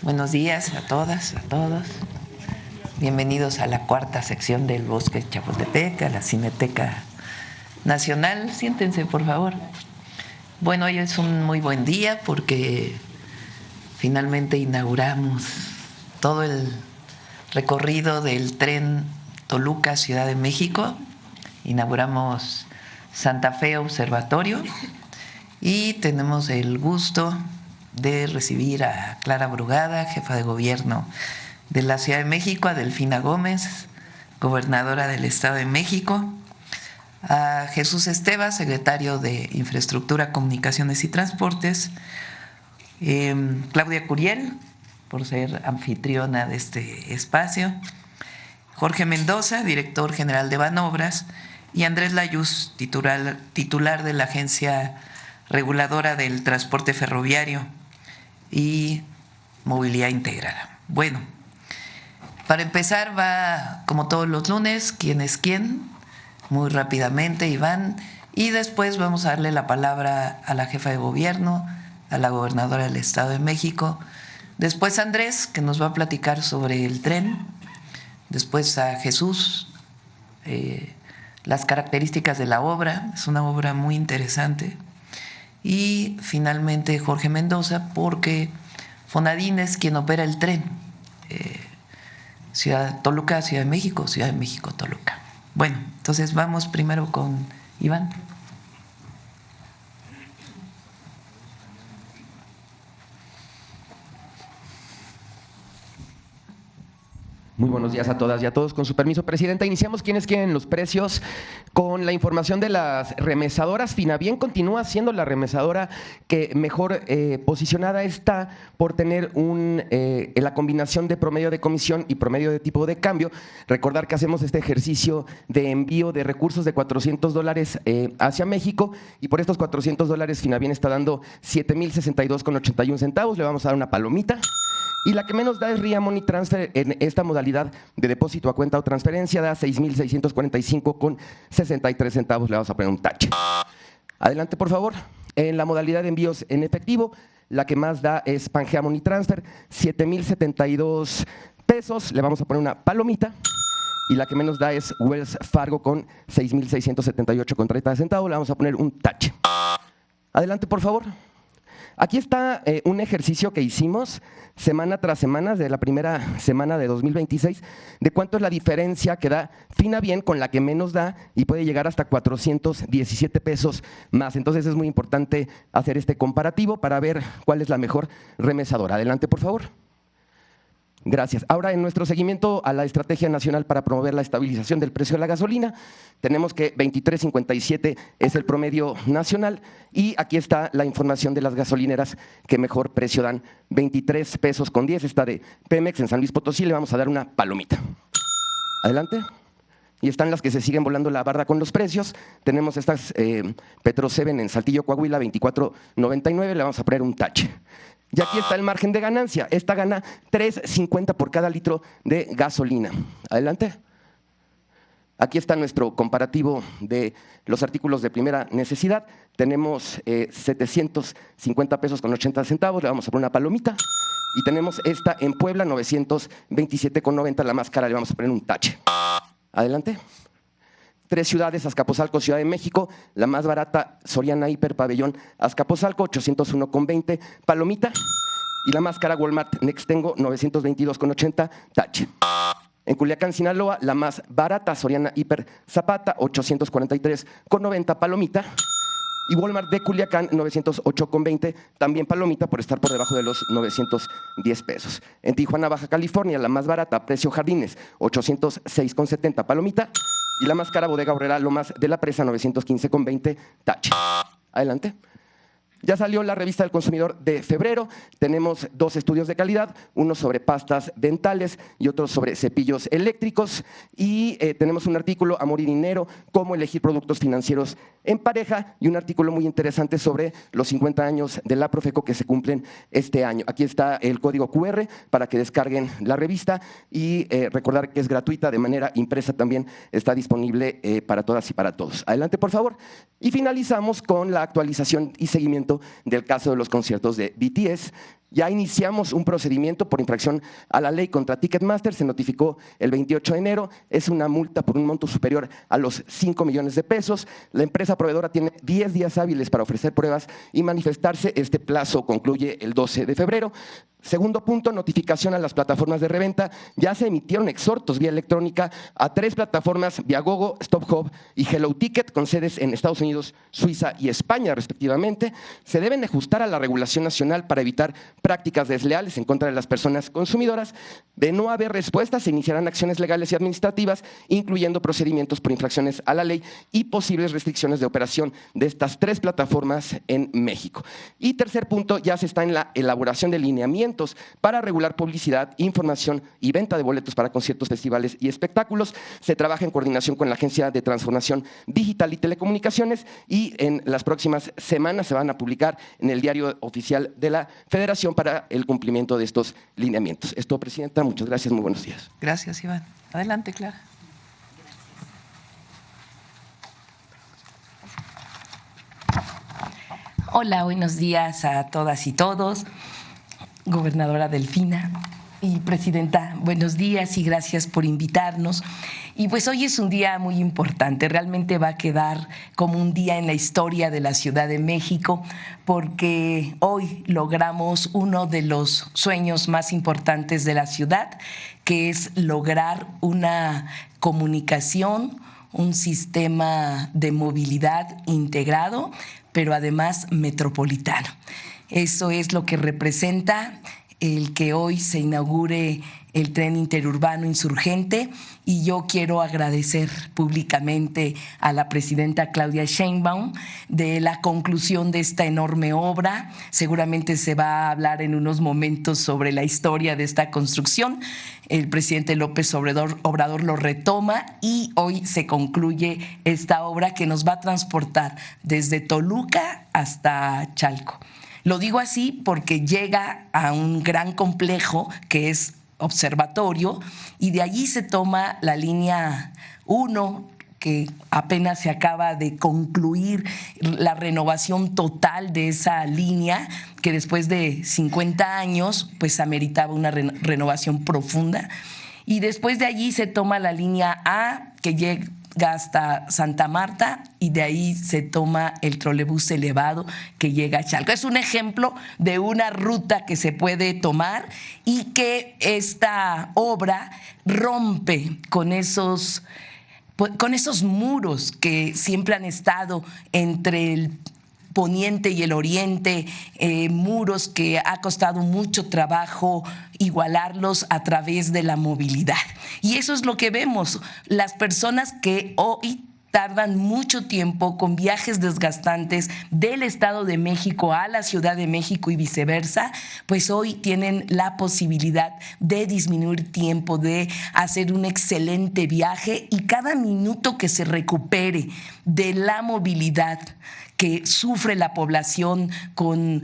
Buenos días a todas, a todos. Bienvenidos a la cuarta sección del Bosque de Chapultepec, a la Cineteca Nacional. Siéntense, por favor. Bueno, hoy es un muy buen día porque finalmente inauguramos todo el recorrido del tren Toluca, Ciudad de México. Inauguramos Santa Fe Observatorio y tenemos el gusto de recibir a Clara Brugada, jefa de gobierno de la Ciudad de México, a Delfina Gómez, gobernadora del Estado de México, a Jesús Esteva, secretario de Infraestructura, Comunicaciones y Transportes, Claudia Curiel, por ser anfitriona de este espacio, Jorge Mendoza, director general de Banobras, y Andrés Layuz, titular de la Agencia Reguladora del Transporte Ferroviario y Movilidad Integrada. Bueno, para empezar va, como todos los lunes, ¿quién es quién? Muy rápidamente, Iván, y después vamos a darle la palabra a la jefa de gobierno, a la gobernadora del Estado de México, después a Andrés, que nos va a platicar sobre el tren, después a Jesús, las características de la obra, es una obra muy interesante, y finalmente Jorge Mendoza, porque Fonadín es quien opera el tren, Toluca, Ciudad de México, Toluca. Bueno, entonces vamos primero con Iván. Muy buenos días a todas y a todos. Con su permiso, Presidenta, iniciamos quienes quieren los precios con la información de las remesadoras. Finavien continúa siendo la remesadora que mejor posicionada está por tener la combinación de promedio de comisión y promedio de tipo de cambio. Recordar que hacemos este ejercicio de envío de recursos de $400 hacia México y por estos $400 Finavien está dando 7,062,81 centavos. Le vamos a dar una palomita. Y la que menos da es RIA Money Transfer en esta modalidad de depósito a cuenta o transferencia, da 6,645,63 centavos. Le vamos a poner un tache. Adelante, por favor. En la modalidad de envíos en efectivo, la que más da es Pangea Money Transfer, 7,072 pesos. Le vamos a poner una palomita. Y la que menos da es Wells Fargo con 6,678,30 centavos. Le vamos a poner un tache. Adelante, por favor. Aquí está un ejercicio que hicimos semana tras semana, de la primera semana de 2026, de cuánto es la diferencia que da Finavien con la que menos da y puede llegar hasta 417 pesos más. Entonces es muy importante hacer este comparativo para ver cuál es la mejor remesadora. Adelante, por favor. Gracias. Ahora, en nuestro seguimiento a la Estrategia Nacional para promover la estabilización del precio de la gasolina, tenemos que 23.57 es el promedio nacional y aquí está la información de las gasolineras que mejor precio dan. 23 pesos con 10 está de Pemex en San Luis Potosí. Le vamos a dar una palomita. Adelante. Y están las que se siguen volando la barda con los precios. Tenemos estas Petro 7 en Saltillo, Coahuila, 24.99. Le vamos a poner un tache. Y aquí está el margen de ganancia. Esta gana 3.50 por cada litro de gasolina. Adelante. Aquí está nuestro comparativo de los artículos de primera necesidad. Tenemos 750 pesos con 80 centavos. Le vamos a poner una palomita. Y tenemos esta en Puebla, 927,90, la más cara. Le vamos a poner un tache. Adelante. 3 ciudades, Azcapotzalco, Ciudad de México, la más barata, Soriana Hiper Pabellón, Azcapotzalco, 801,20, palomita, y la más cara, Walmart Nextengo, 922,80, tache. En Culiacán, Sinaloa, la más barata, Soriana Hiper Zapata, 843,90, palomita, y Walmart de Culiacán, 908,20, también palomita por estar por debajo de los 910 pesos. En Tijuana, Baja California, la más barata, Precio Jardines, 806,70, palomita, y la más cara, Bodega Aurrera Lomas de la Presa, 915,20, tache. Adelante. Ya salió la revista del consumidor de febrero. Tenemos 2 estudios de calidad, uno sobre pastas dentales y otro sobre cepillos eléctricos. Y tenemos un artículo, Amor y Dinero, cómo elegir productos financieros en pareja, y un artículo muy interesante sobre los 50 años de la Profeco que se cumplen este año. Aquí está el código QR para que descarguen la revista y recordar que es gratuita, de manera impresa también está disponible para todas y para todos. Adelante, por favor. Y finalizamos con la actualización y seguimiento del caso de los conciertos de BTS. Ya iniciamos un procedimiento por infracción a la ley contra Ticketmaster, se notificó el 28 de enero, es una multa por un monto superior a los 5 millones de pesos. La empresa proveedora tiene 10 días hábiles para ofrecer pruebas y manifestarse. Este plazo concluye el 12 de febrero. Segundo punto, notificación a las plataformas de reventa. Ya se emitieron exhortos vía electrónica a 3 plataformas, Viagogo, StopHub y Hello Ticket, con sedes en Estados Unidos, Suiza y España, respectivamente. Se deben ajustar a la regulación nacional para evitar prácticas desleales en contra de las personas consumidoras. De no haber respuesta, se iniciarán acciones legales y administrativas, incluyendo procedimientos por infracciones a la ley y posibles restricciones de operación de estas 3 plataformas en México. Y tercer punto, ya se está en la elaboración de lineamientos para regular publicidad, información y venta de boletos para conciertos, festivales y espectáculos. Se trabaja en coordinación con la Agencia de Transformación Digital y Telecomunicaciones y en las próximas semanas se van a publicar en el Diario Oficial de la Federación para el cumplimiento de estos lineamientos. Esto, Presidenta, muchas gracias, muy buenos días. Gracias, Iván. Adelante, Clara. Hola, buenos días a todas y todos. Gobernadora Delfina y Presidenta, buenos días y gracias por invitarnos. Y pues hoy es un día muy importante, realmente va a quedar como un día en la historia de la Ciudad de México, porque hoy logramos uno de los sueños más importantes de la ciudad, que es lograr una comunicación, un sistema de movilidad integrado, pero además metropolitano. Eso es lo que representa el que hoy se inaugure el tren interurbano insurgente, y yo quiero agradecer públicamente a la presidenta Claudia Sheinbaum de la conclusión de esta enorme obra. Seguramente se va a hablar en unos momentos sobre la historia de esta construcción. El presidente López Obrador lo retoma y hoy se concluye esta obra que nos va a transportar desde Toluca hasta Chalco. Lo digo así porque llega a un gran complejo que es observatorio y de allí se toma la línea 1, que apenas se acaba de concluir la renovación total de esa línea, que después de 50 años pues ameritaba una renovación profunda. Y después de allí se toma la línea A, que llega hasta Santa Marta, y de ahí se toma el trolebús elevado que llega a Chalco. Es un ejemplo de una ruta que se puede tomar y que esta obra rompe con esos muros que siempre han estado entre el poniente y el oriente, muros que ha costado mucho trabajo igualarlos a través de la movilidad. Y eso es lo que vemos, las personas que hoy tardan mucho tiempo con viajes desgastantes del Estado de México a la Ciudad de México y viceversa, pues hoy tienen la posibilidad de disminuir tiempo, de hacer un excelente viaje, y cada minuto que se recupere de la movilidad que sufre la población con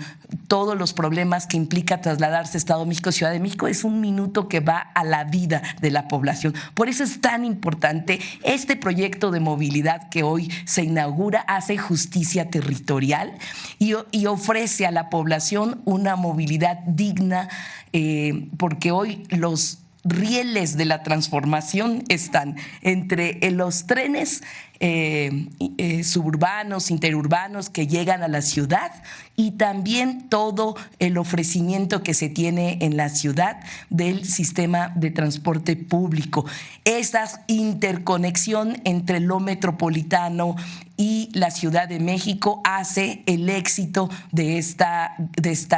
todos los problemas que implica trasladarse a Estado de México, Ciudad de México, es un minuto que va a la vida de la población. Por eso es tan importante este proyecto de movilidad que hoy se inaugura. Hace justicia territorial y ofrece a la población una movilidad digna, porque hoy los rieles de la transformación están entre los trenes suburbanos, interurbanos que llegan a la ciudad, y también todo el ofrecimiento que se tiene en la ciudad del sistema de transporte público. Esa interconexión entre lo metropolitano y la Ciudad de México hace el éxito de esta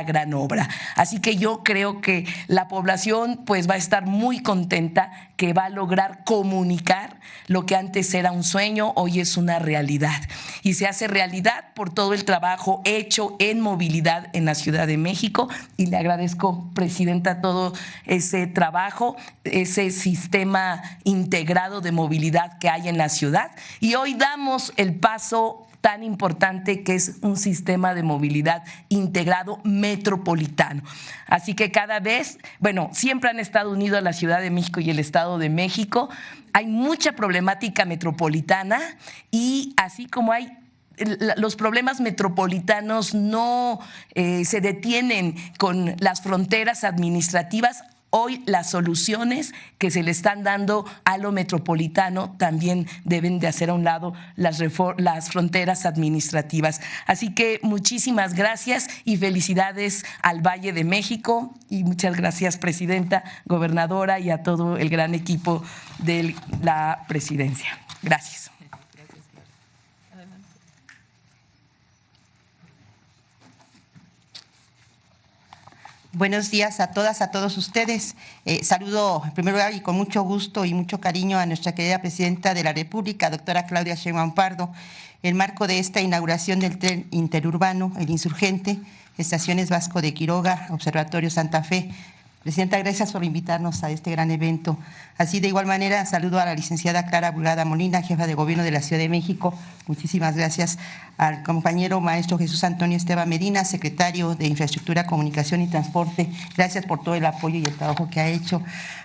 gran obra. Así que yo creo que la población pues va a estar muy contenta, que va a lograr comunicar lo que antes era un sueño, hoy es una realidad. Y se hace realidad por todo el trabajo hecho en movilidad en la Ciudad de México, y le agradezco, Presidenta, todo ese trabajo, ese sistema integrado de movilidad que hay en la ciudad. Y hoy damos el paso tan importante que es un sistema de movilidad integrado metropolitano. Así que cada vez, siempre han estado unidos la Ciudad de México y el Estado de México. Hay mucha problemática metropolitana, y así como hay los problemas metropolitanos no se detienen con las fronteras administrativas. Hoy las soluciones que se le están dando a lo metropolitano también deben de hacer a un lado las fronteras administrativas. Así que muchísimas gracias y felicidades al Valle de México, y muchas gracias, presidenta, gobernadora, y a todo el gran equipo de la presidencia. Gracias. Buenos días a todas, a todos ustedes. Saludo en primer lugar y con mucho gusto y mucho cariño a nuestra querida presidenta de la República, doctora Claudia Sheinbaum Pardo, en marco de esta inauguración del tren interurbano, el Insurgente, Estaciones Vasco de Quiroga, Observatorio Santa Fe. Presidenta, gracias por invitarnos a este gran evento. Así, de igual manera, saludo a la licenciada Clara Burgada Molina, jefa de Gobierno de la Ciudad de México. Muchísimas gracias al compañero maestro Jesús Antonio Esteban Medina, secretario de Infraestructura, Comunicación y Transporte. Gracias por todo el apoyo y el trabajo que ha hecho.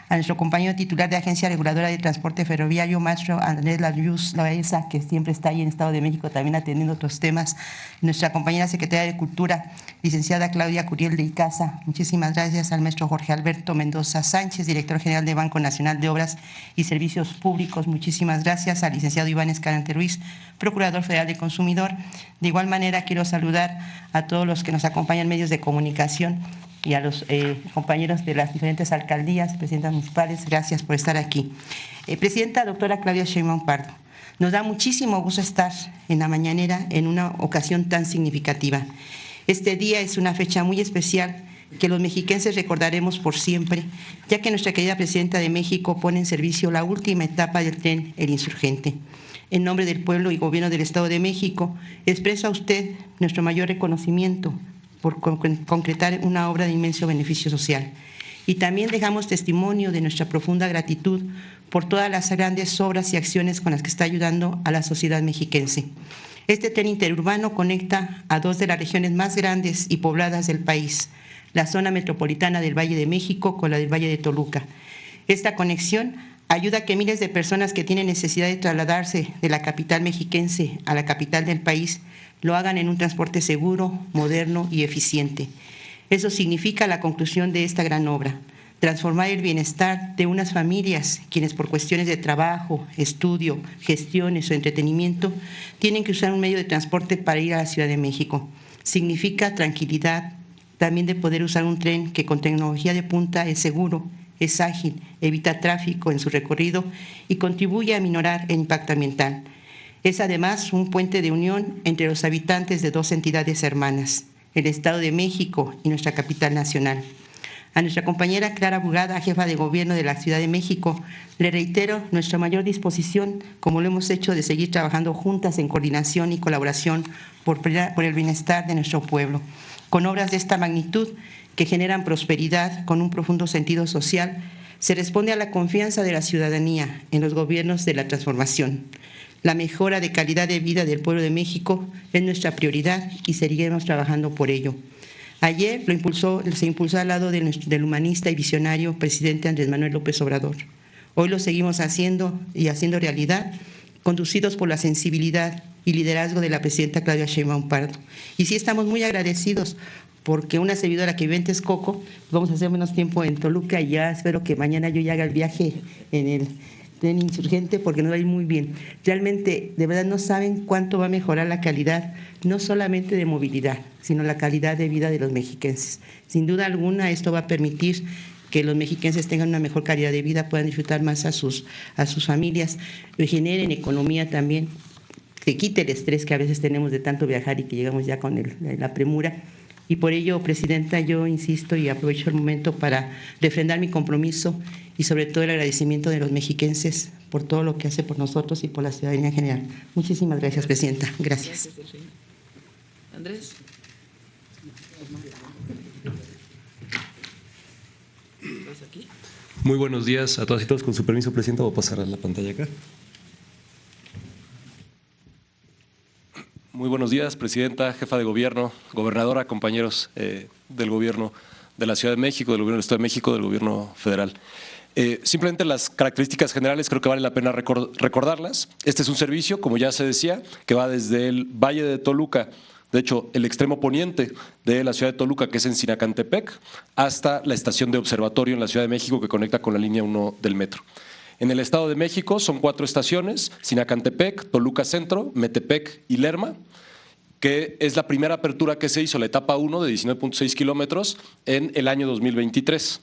A nuestro compañero titular de Agencia Reguladora de Transporte Ferroviario, maestro Andrés Layuz Loaiza, que siempre está ahí en Estado de México también atendiendo otros temas. Nuestra compañera secretaria de Cultura, licenciada Claudia Curiel de Icaza. Muchísimas gracias al maestro Jorge Alberto Mendoza Sánchez, director general de Banco Nacional de Obras y Servicios Públicos. Muchísimas gracias al licenciado Iván Escalante Ruiz, procurador federal del consumidor. De igual manera, quiero saludar a todos los que nos acompañan, medios de comunicación, y a los compañeros de las diferentes alcaldías, presidentas municipales. Gracias por estar aquí. Presidenta doctora Claudia Sheinbaum Pardo, nos da muchísimo gusto estar en la mañanera en una ocasión tan significativa. Este día es una fecha muy especial que los mexiquenses recordaremos por siempre, ya que nuestra querida presidenta de México pone en servicio la última etapa del tren El Insurgente. En nombre del pueblo y gobierno del Estado de México, expreso a usted nuestro mayor reconocimiento por concretar una obra de inmenso beneficio social. Y también dejamos testimonio de nuestra profunda gratitud por todas las grandes obras y acciones con las que está ayudando a la sociedad mexiquense. Este tren interurbano conecta a dos de las regiones más grandes y pobladas del país, la zona metropolitana del Valle de México con la del Valle de Toluca. Esta conexión ayuda a que miles de personas que tienen necesidad de trasladarse de la capital mexiquense a la capital del país lo hagan en un transporte seguro, moderno y eficiente. Eso significa la conclusión de esta gran obra, transformar el bienestar de unas familias quienes por cuestiones de trabajo, estudio, gestiones o entretenimiento tienen que usar un medio de transporte para ir a la Ciudad de México. Significa tranquilidad, también de poder usar un tren que con tecnología de punta es seguro, es ágil, evita tráfico en su recorrido y contribuye a minorar el impacto ambiental. Es además un puente de unión entre los habitantes de dos entidades hermanas, el Estado de México y nuestra capital nacional. A nuestra compañera Clara Burgada, jefa de Gobierno de la Ciudad de México, le reitero nuestra mayor disposición, como lo hemos hecho, de seguir trabajando juntas en coordinación y colaboración por el bienestar de nuestro pueblo, con obras de esta magnitud que generan prosperidad con un profundo sentido social. Se responde a la confianza de la ciudadanía en los gobiernos de la transformación. La mejora de calidad de vida del pueblo de México es nuestra prioridad y seguiremos trabajando por ello. Ayer se impulsó al lado del humanista y visionario presidente Andrés Manuel López Obrador. Hoy lo seguimos haciendo y haciendo realidad, conducidos por la sensibilidad y liderazgo de la presidenta Claudia Sheinbaum Pardo. Y sí estamos muy agradecidos porque una servidora que vive en Texcoco, vamos a hacer menos tiempo en Toluca y ya espero que mañana yo ya haga el viaje en el tren Insurgente porque nos va a ir muy bien. Realmente, de verdad, no saben cuánto va a mejorar la calidad, no solamente de movilidad, sino la calidad de vida de los mexiquenses. Sin duda alguna, esto va a permitir que los mexiquenses tengan una mejor calidad de vida, puedan disfrutar más a sus familias, generen economía también, que quite el estrés que a veces tenemos de tanto viajar y que llegamos ya con la premura. Y por ello, presidenta, yo insisto y aprovecho el momento para refrendar mi compromiso y sobre todo el agradecimiento de los mexiquenses por todo lo que hace por nosotros y por la ciudadanía en general. Muchísimas gracias, presidenta. Gracias. Andrés. Muy buenos días a todas y todos. Con su permiso, presidenta, voy a pasar a la pantalla acá. Muy buenos días, presidenta, jefa de gobierno, gobernadora, compañeros del gobierno de la Ciudad de México, del Gobierno del Estado de México, del Gobierno federal. Simplemente las características generales creo que vale la pena recordarlas. Este es un servicio, como ya se decía, que va desde el Valle de Toluca, de hecho, el extremo poniente de la ciudad de Toluca, que es en Sinacantepec, hasta la estación de observatorio en la Ciudad de México, que conecta con la línea 1 del metro. En el Estado de México son 4 estaciones: Sinacantepec, Toluca Centro, Metepec y Lerma, que es la primera apertura que se hizo, la etapa 1 de 19.6 kilómetros en el año 2023.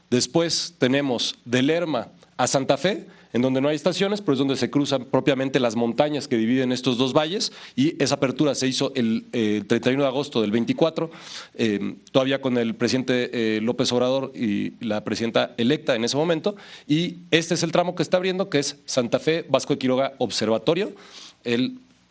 Después tenemos de Lerma a Santa Fe, en donde no hay estaciones, pero es donde se cruzan propiamente las montañas que dividen estos dos valles, y esa apertura se hizo el 31 de agosto del 24, todavía con el presidente López Obrador y la presidenta electa en ese momento, y este es el tramo que está abriendo, que es Santa Fe, Vasco de Quiroga, Observatorio.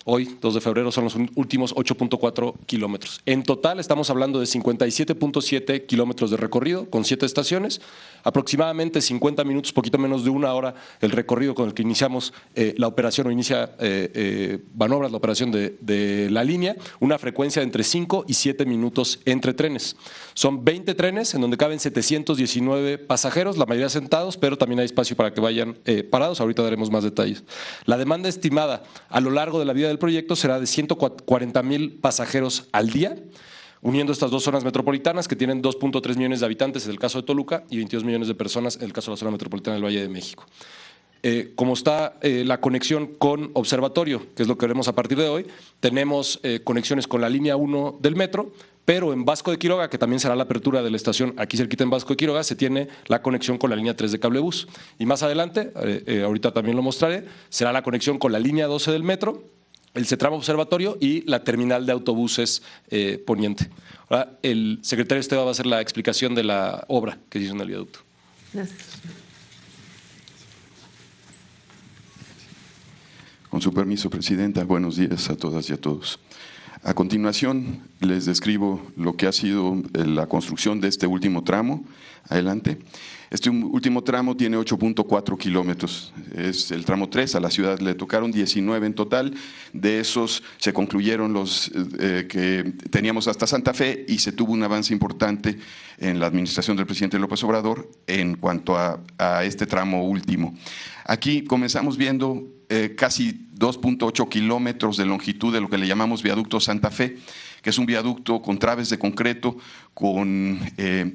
Hoy, 2 de febrero, son los últimos 8.4 kilómetros. En total estamos hablando de 57.7 kilómetros de recorrido con 7 estaciones, aproximadamente 50 minutos, poquito menos de una hora el recorrido con el que iniciamos la operación, o inicia Banobras la operación de la línea, una frecuencia de entre 5 y 7 minutos entre trenes. Son 20 trenes en donde caben 719 pasajeros, la mayoría sentados, pero también hay espacio para que vayan parados. Ahorita daremos más detalles. La demanda estimada a lo largo de la vida del proyecto será de 140,000 pasajeros al día, uniendo estas dos zonas metropolitanas que tienen 2.3 millones de habitantes en el caso de Toluca y 22 millones de personas en el caso de la zona metropolitana del Valle de México. Como está la conexión con Observatorio, que es lo que veremos a partir de hoy, tenemos conexiones con la línea 1 del metro, pero en Vasco de Quiroga, que también será la apertura de la estación aquí cerquita en Vasco de Quiroga, se tiene la conexión con la línea 3 de Cablebús. Y más adelante, ahorita también lo mostraré, será la conexión con la línea 12 del metro, el CETRAM Observatorio y la terminal de autobuses poniente. Ahora, el secretario Esteban va a hacer la explicación de la obra que se hizo en el viaducto. Gracias. Con su permiso, Presidenta, buenos días a todas y a todos. A continuación, les describo lo que ha sido la construcción de este último tramo. Adelante. Este último tramo tiene 8.4 kilómetros, es el tramo 3, a la ciudad le tocaron 19 en total, de esos se concluyeron los que teníamos hasta Santa Fe y se tuvo un avance importante en la administración del presidente López Obrador en cuanto a este tramo último. Aquí comenzamos viendo casi 2.8 kilómetros de longitud de lo que le llamamos viaducto Santa Fe, que es un viaducto con traves de concreto, con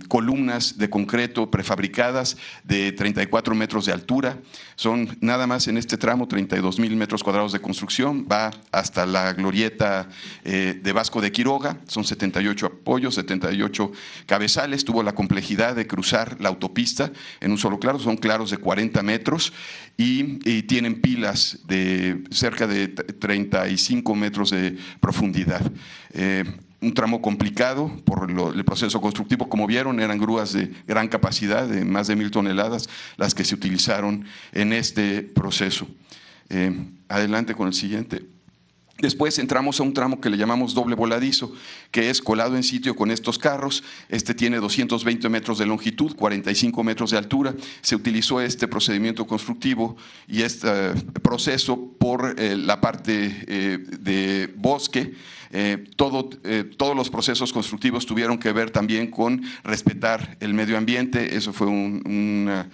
columnas de concreto prefabricadas de 34 metros de altura. Son nada más en este tramo 32,000 metros cuadrados de construcción, va hasta la glorieta de Vasco de Quiroga, son 78 apoyos, 78 cabezales, tuvo la complejidad de cruzar la autopista en un solo claro, son claros de 40 metros y tienen pilas de cerca de 35 metros de profundidad. Un tramo complicado por el proceso constructivo, como vieron, eran grúas de gran capacidad, de más de 1,000 toneladas, las que se utilizaron en este proceso. Adelante con el siguiente. Después entramos a un tramo que le llamamos doble voladizo, que es colado en sitio con estos carros. Este tiene 220 metros de longitud, 45 metros de altura. Se utilizó este procedimiento constructivo y este proceso por la parte de bosque. Todos los procesos constructivos tuvieron que ver también con respetar el medio ambiente. Eso fue una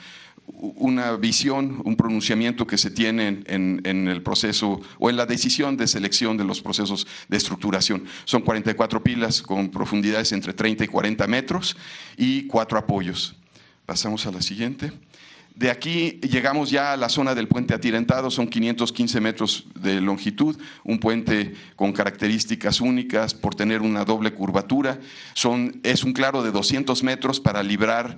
visión, un pronunciamiento que se tiene en el proceso o en la decisión de selección de los procesos de estructuración. Son 44 pilas con profundidades entre 30 y 40 metros y 4 apoyos. Pasamos a la siguiente. De aquí llegamos ya a la zona del puente atirantado, son 515 metros de longitud, un puente con características únicas por tener una doble curvatura. Es un claro de 200 metros para librar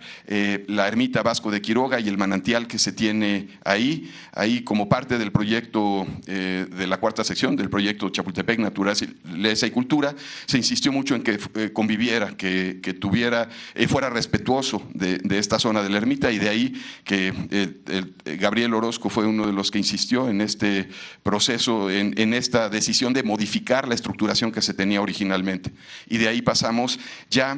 la ermita Vasco de Quiroga y el manantial que se tiene ahí. Ahí, como parte del proyecto de la cuarta sección, del proyecto Chapultepec Naturaleza y Cultura, se insistió mucho en que conviviera, que fuera respetuoso de esta zona de la ermita, y de ahí que Gabriel Orozco fue uno de los que insistió en este proceso, en esta decisión de modificar la estructuración que se tenía originalmente. Y de ahí pasamos ya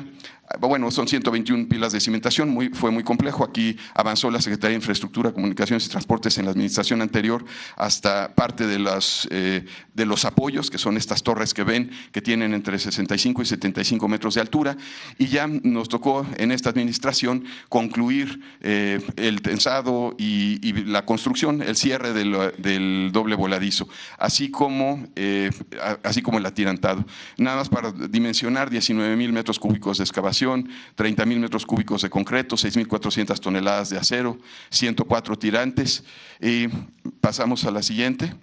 Bueno, son 121 pilas de cimentación, fue muy complejo. Aquí avanzó la Secretaría de Infraestructura, Comunicaciones y Transportes en la administración anterior hasta parte de los apoyos, que son estas torres que ven, que tienen entre 65 y 75 metros de altura, y ya nos tocó en esta administración concluir el tensado y la construcción, el cierre del doble voladizo, así como el atirantado. Nada más para dimensionar: 19,000 metros cúbicos de excavación, 30,000 metros cúbicos de concreto, 6,400 toneladas de acero, 104 tirantes. Y pasamos a la siguiente.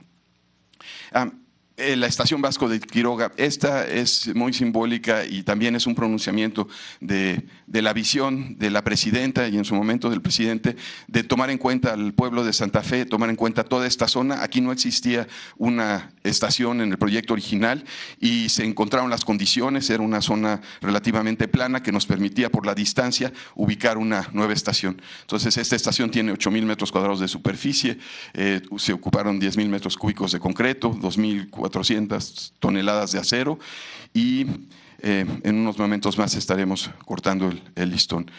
La estación Vasco de Quiroga, esta es muy simbólica y también es un pronunciamiento de la visión de la presidenta y en su momento del presidente de tomar en cuenta al pueblo de Santa Fe, tomar en cuenta toda esta zona. Aquí no existía una estación en el proyecto original y se encontraron las condiciones. Era una zona relativamente plana que nos permitía, por la distancia, ubicar una nueva estación. Entonces, esta estación tiene 8,000 metros cuadrados de superficie, se ocuparon 10,000 metros cúbicos de concreto, 2,400 toneladas de acero y en unos momentos más estaremos cortando el listón.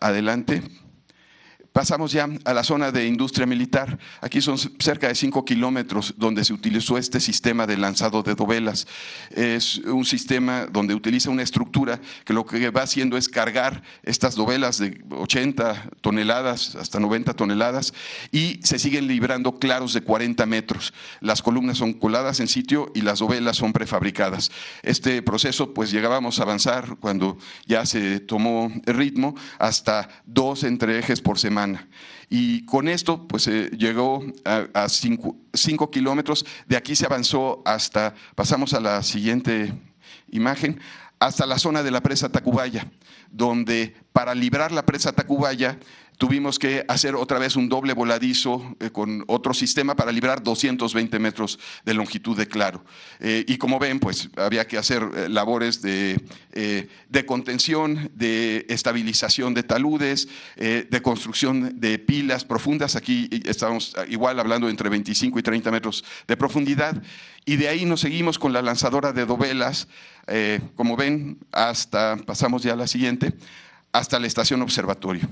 Adelante. Pasamos ya a la zona de industria militar. Aquí son cerca de 5 kilómetros donde se utilizó este sistema de lanzado de dovelas. Es un sistema donde utiliza una estructura que lo que va haciendo es cargar estas dovelas de 80 toneladas hasta 90 toneladas y se siguen librando claros de 40 metros. Las columnas son coladas en sitio y las dovelas son prefabricadas. Este proceso, pues llegábamos a avanzar cuando ya se tomó el ritmo hasta 2 entreejes por semana. Y con esto pues llegó a 5 kilómetros. De aquí se avanzó hasta, pasamos a la siguiente imagen, hasta la zona de la presa Tacubaya, donde para librar la presa Tacubaya tuvimos que hacer otra vez un doble voladizo con otro sistema para librar 220 metros de longitud de claro. Y como ven, pues había que hacer labores de contención, de estabilización de taludes, de construcción de pilas profundas. Aquí estábamos igual hablando entre 25 y 30 metros de profundidad. Y de ahí nos seguimos con la lanzadora de dovelas, como ven, pasamos ya a la siguiente, hasta la estación observatorio.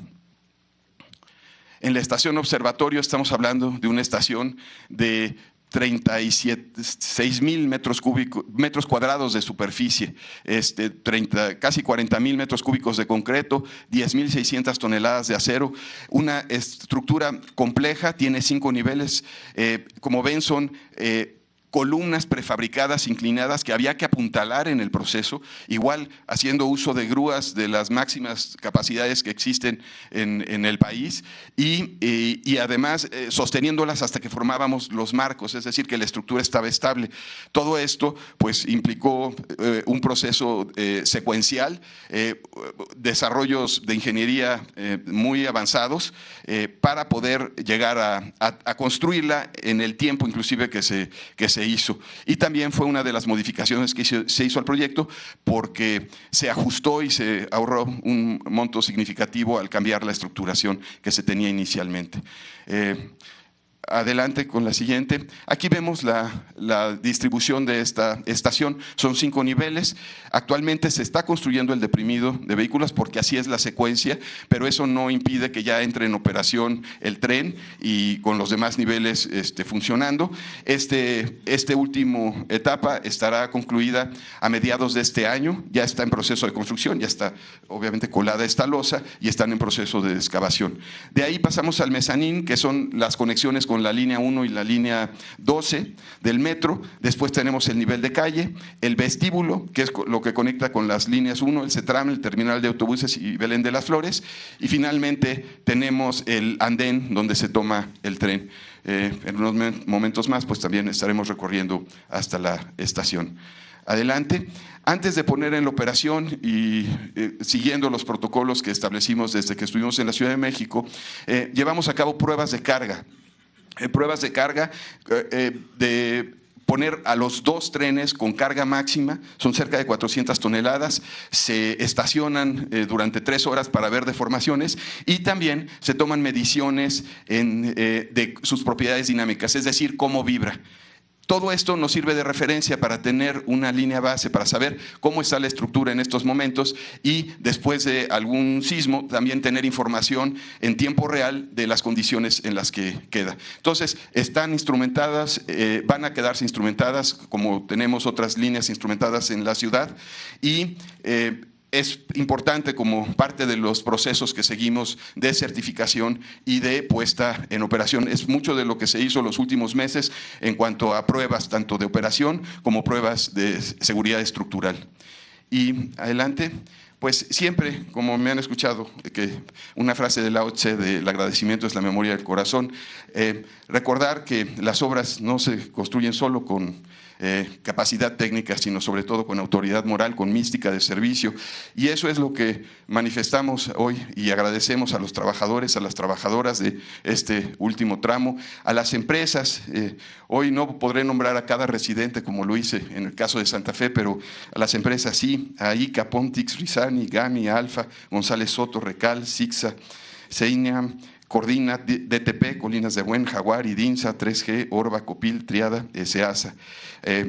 En la estación observatorio estamos hablando de una estación de 36,000 metros cuadrados de superficie, casi 40,000 metros cúbicos de concreto, 10,600 toneladas de acero, una estructura compleja, tiene 5 niveles, como ven son columnas prefabricadas inclinadas que había que apuntalar en el proceso, igual haciendo uso de grúas de las máximas capacidades que existen en el país y además sosteniéndolas hasta que formábamos los marcos, es decir, que la estructura estaba estable. Todo esto pues implicó un proceso secuencial, desarrollos de ingeniería muy avanzados para poder llegar a construirla en el tiempo inclusive que se hizo. Y también fue una de las modificaciones que se hizo al proyecto porque se ajustó y se ahorró un monto significativo al cambiar la estructuración que se tenía inicialmente. Adelante con la siguiente. Aquí vemos la distribución de esta estación. Son 5 niveles. Actualmente se está construyendo el deprimido de vehículos porque así es la secuencia, pero eso no impide que ya entre en operación el tren y con los demás niveles funcionando. Esta última etapa estará concluida a mediados de este año. Ya está en proceso de construcción, ya está obviamente colada esta losa y están en proceso de excavación. De ahí pasamos al mezanín, que son las conexiones con la línea 1 y la línea 12 del metro. Después tenemos el nivel de calle, el vestíbulo, que es lo que conecta con las líneas 1, el CETRAM, el terminal de autobuses y Belén de las Flores. Y finalmente tenemos el andén donde se toma el tren. En unos momentos más pues también estaremos recorriendo hasta la estación. Adelante. Antes de poner en la operación y siguiendo los protocolos que establecimos desde que estuvimos en la Ciudad de México, llevamos a cabo pruebas de carga. De poner a los 2 trenes con carga máxima, son cerca de 400 toneladas, se estacionan durante 3 horas para ver deformaciones y también se toman mediciones de sus propiedades dinámicas, es decir, cómo vibra. Todo esto nos sirve de referencia para tener una línea base, para saber cómo está la estructura en estos momentos y después de algún sismo también tener información en tiempo real de las condiciones en las que queda. Entonces, están instrumentadas, van a quedarse instrumentadas como tenemos otras líneas instrumentadas en la ciudad y es importante como parte de los procesos que seguimos de certificación y de puesta en operación. Es mucho de lo que se hizo los últimos meses en cuanto a pruebas tanto de operación como pruebas de seguridad estructural. Y adelante. Pues siempre, como me han escuchado, que una frase de Lao Tse de el agradecimiento es la memoria del corazón, recordar que las obras no se construyen solo con capacidad técnica, sino sobre todo con autoridad moral, con mística de servicio. Y eso es lo que manifestamos hoy y agradecemos a los trabajadores, a las trabajadoras de este último tramo, a las empresas. Hoy no podré nombrar a cada residente como lo hice en el caso de Santa Fe, pero a las empresas sí, a ICA, Pontix, Rizani, Gami, Alfa, González Soto, Recal, Sixa, Seinia, Coordina, DTP, Colinas de Buen, Jaguar, Idinsa, 3G, Orba, Copil, Triada, SEASA.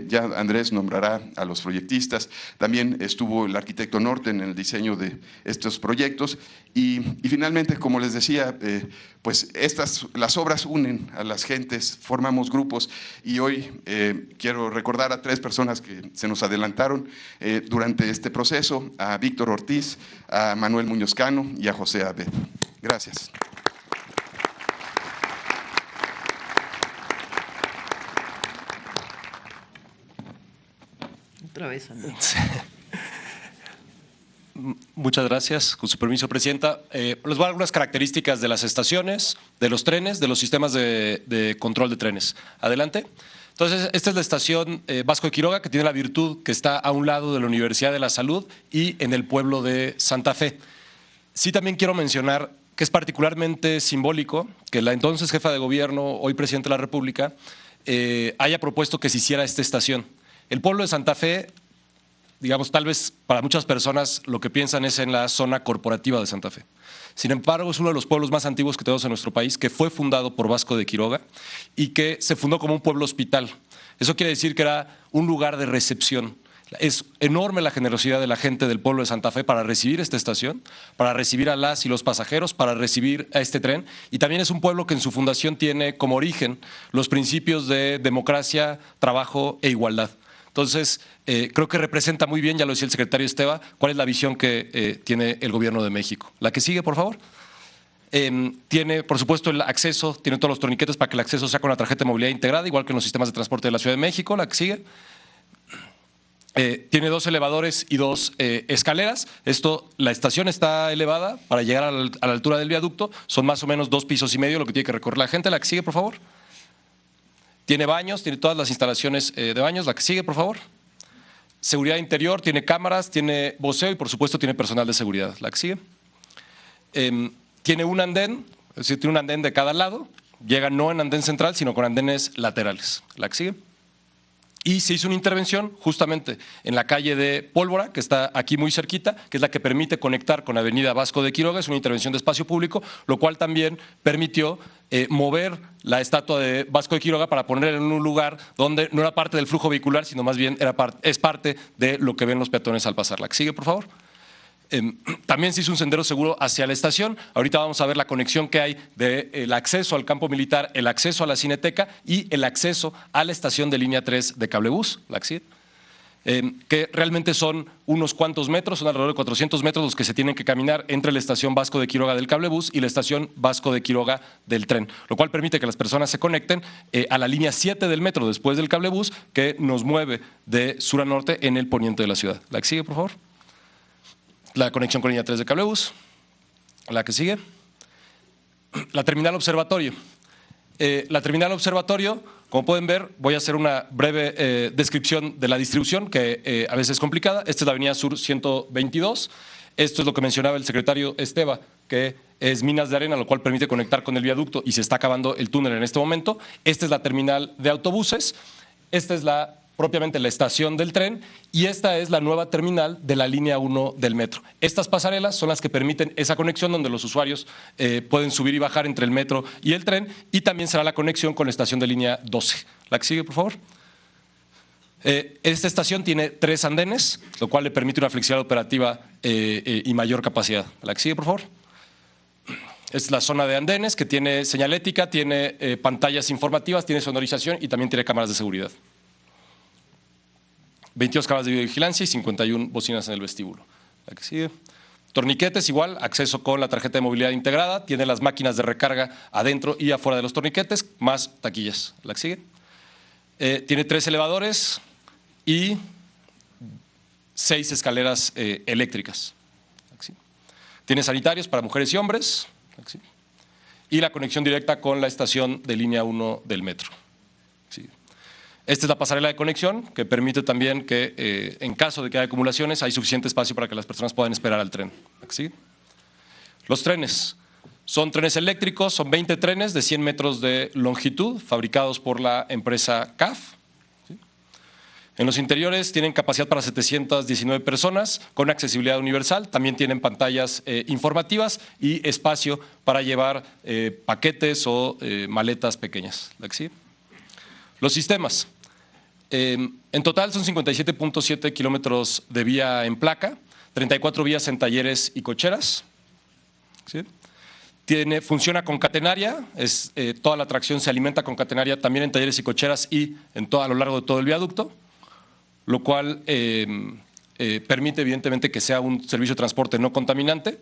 Ya Andrés nombrará a los proyectistas. También estuvo el arquitecto Norte en el diseño de estos proyectos. Y finalmente, como les decía, pues las obras unen a las gentes, formamos grupos. Y hoy quiero recordar a 3 personas que se nos adelantaron durante este proceso: a Víctor Ortiz, a Manuel Muñoz Cano y a José Abed. Gracias. Otra vez, Andrés. Sí. Muchas gracias. Con su permiso, Presidenta. Les voy a dar algunas características de las estaciones, de los trenes, de los sistemas de control de trenes. Adelante. Entonces, esta es la estación Vasco de Quiroga, que tiene la virtud que está a un lado de la Universidad de la Salud y en el pueblo de Santa Fe. Sí, también quiero mencionar que es particularmente simbólico que la entonces jefa de gobierno, hoy presidente de la República, haya propuesto que se hiciera esta estación. El pueblo de Santa Fe, digamos, tal vez para muchas personas lo que piensan es en la zona corporativa de Santa Fe. Sin embargo, es uno de los pueblos más antiguos que tenemos en nuestro país, que fue fundado por Vasco de Quiroga y que se fundó como un pueblo hospital. Eso quiere decir que era un lugar de recepción. Es enorme la generosidad de la gente del pueblo de Santa Fe para recibir esta estación, para recibir a las y los pasajeros, para recibir a este tren. Y también es un pueblo que en su fundación tiene como origen los principios de democracia, trabajo e igualdad. Entonces, creo que representa muy bien, ya lo decía el secretario Esteva, cuál es la visión que tiene el Gobierno de México. La que sigue, por favor. Tiene, por supuesto, el acceso, tiene todos los torniquetes para que el acceso sea con la tarjeta de movilidad integrada, igual que en los sistemas de transporte de la Ciudad de México. La que sigue. Tiene 2 elevadores y 2 escaleras. La estación está elevada para llegar a la altura del viaducto. Son más o menos 2,5 pisos lo que tiene que recorrer la gente. La que sigue, por favor. Tiene baños, tiene todas las instalaciones de baños. La que sigue, por favor. Seguridad interior, tiene cámaras, tiene voceo y, por supuesto, tiene personal de seguridad. La que sigue. Tiene un andén, es decir, tiene un andén de cada lado. Llega no en andén central, sino con andenes laterales. La que sigue. Y se hizo una intervención justamente en la calle de Pólvora, que está aquí muy cerquita, que es la que permite conectar con la avenida Vasco de Quiroga. Es una intervención de espacio público, lo cual también permitió mover la estatua de Vasco de Quiroga para ponerla en un lugar donde no era parte del flujo vehicular, sino más bien es parte de lo que ven los peatones al pasar. La que sigue, por favor. También se hizo un sendero seguro hacia la estación. Ahorita vamos a ver la conexión que hay del acceso al campo militar, el acceso a la Cineteca y el acceso a la estación de línea 3 de cablebús, la que realmente son unos cuantos metros, son alrededor de 400 metros los que se tienen que caminar entre la estación Vasco de Quiroga del cablebús y la estación Vasco de Quiroga del tren, lo cual permite que las personas se conecten a la línea 7 del metro después del cablebús, que nos mueve de sur a norte en el poniente de la ciudad. La que sigue, por favor. La conexión con línea 3 de cablebús. La que sigue. La terminal observatorio. La terminal observatorio, como pueden ver, voy a hacer una breve descripción de la distribución, que a veces es complicada. Esta es la avenida Sur 122. Esto es lo que mencionaba el secretario Esteva, que es minas de arena, lo cual permite conectar con el viaducto y se está acabando el túnel en este momento. Esta es la terminal de autobuses. Esta es propiamente la estación del tren y esta es la nueva terminal de la línea 1 del metro. Estas pasarelas son las que permiten esa conexión donde los usuarios pueden subir y bajar entre el metro y el tren, y también será la conexión con la estación de línea 12. La que sigue, por favor. Esta estación tiene 3 andenes, lo cual le permite una flexibilidad operativa y mayor capacidad. La que sigue, por favor. Es la zona de andenes que tiene señalética, tiene pantallas informativas, tiene sonorización y también tiene cámaras de seguridad. 22 cámaras de videovigilancia y 51 bocinas en el vestíbulo. La que sigue. Torniquetes igual, acceso con la tarjeta de movilidad integrada, tiene las máquinas de recarga adentro y afuera de los torniquetes, más taquillas. La que sigue. Tiene 3 elevadores y 6 escaleras eléctricas. La que sigue. Tiene sanitarios para mujeres y hombres. La que sigue. Y la conexión directa con la estación de línea 1 del metro. Sí. Esta es la pasarela de conexión que permite también que en caso de que haya acumulaciones hay suficiente espacio para que las personas puedan esperar al tren. ¿Sí? Los trenes son trenes eléctricos, son 20 trenes de 100 metros de longitud fabricados por la empresa CAF. ¿Sí? En los interiores tienen capacidad para 719 personas con accesibilidad universal, también tienen pantallas informativas y espacio para llevar paquetes o maletas pequeñas. ¿Sí? Los sistemas. En total son 57.7 kilómetros de vía en placa, 34 vías en talleres y cocheras. ¿Sí? Funciona con catenaria, toda la tracción se alimenta con catenaria también en talleres y cocheras y a lo largo de todo el viaducto, lo cual permite evidentemente que sea un servicio de transporte no contaminante.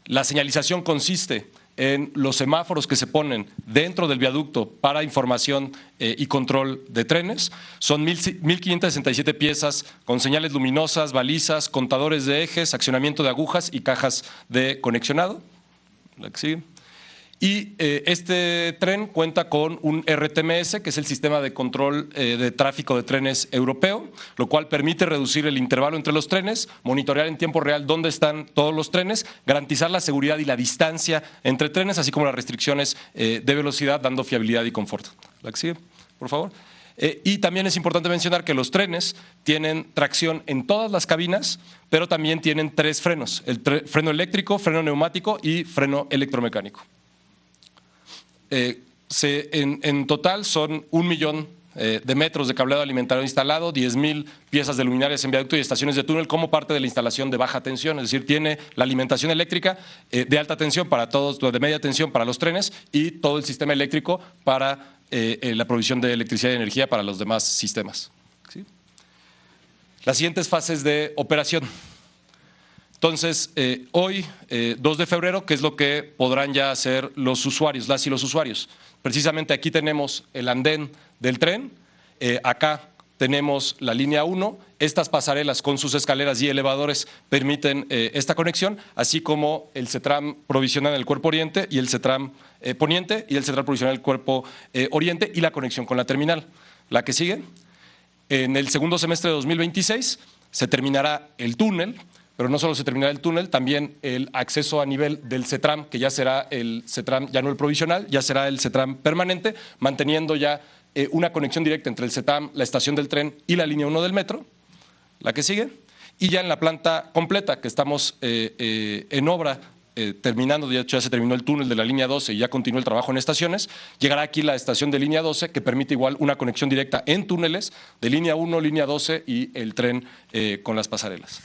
La señalización consiste en los semáforos que se ponen dentro del viaducto para información y control de trenes. Son 1.567 piezas con señales luminosas, balizas, contadores de ejes, accionamiento de agujas y cajas de conexionado. La que sigue. Y este tren cuenta con un RTMS, que es el sistema de control de tráfico de trenes europeo, lo cual permite reducir el intervalo entre los trenes, monitorear en tiempo real dónde están todos los trenes, garantizar la seguridad y la distancia entre trenes, así como las restricciones de velocidad, dando fiabilidad y confort. La que sigue, por favor. Y también es importante mencionar que los trenes tienen tracción en todas las cabinas, pero también tienen 3 frenos, el freno eléctrico, freno neumático y freno electromecánico. En total son 1 millón de metros de cableado alimentario instalado, 10.000 piezas de luminarias en viaducto y estaciones de túnel como parte de la instalación de baja tensión, es decir, tiene la alimentación eléctrica de alta tensión para todos, de media tensión para los trenes y todo el sistema eléctrico para la provisión de electricidad y energía para los demás sistemas. ¿Sí? Las siguientes fases de operación. Entonces, hoy, 2 de febrero, ¿qué es lo que podrán ya hacer los usuarios, las y los usuarios? Precisamente aquí tenemos el andén del tren, acá tenemos la línea 1, estas pasarelas con sus escaleras y elevadores permiten esta conexión, así como el CETRAM provisional en el cuerpo oriente y el CETRAM poniente y el CETRAM provisional en el cuerpo oriente y la conexión con la terminal. La que sigue, en el segundo semestre de 2026 se terminará el túnel. Pero no solo se terminará el túnel, también el acceso a nivel del CETRAM, que ya será el CETRAM, ya no el provisional, ya será el CETRAM permanente, manteniendo ya una conexión directa entre el CETRAM, la estación del tren y la línea 1 del metro, la que sigue, y ya en la planta completa, que estamos en obra, terminando, de hecho ya se terminó el túnel de la línea 12 y ya continúa el trabajo en estaciones, llegará aquí la estación de línea 12, que permite igual una conexión directa en túneles de línea 1, línea 12 y el tren con las pasarelas.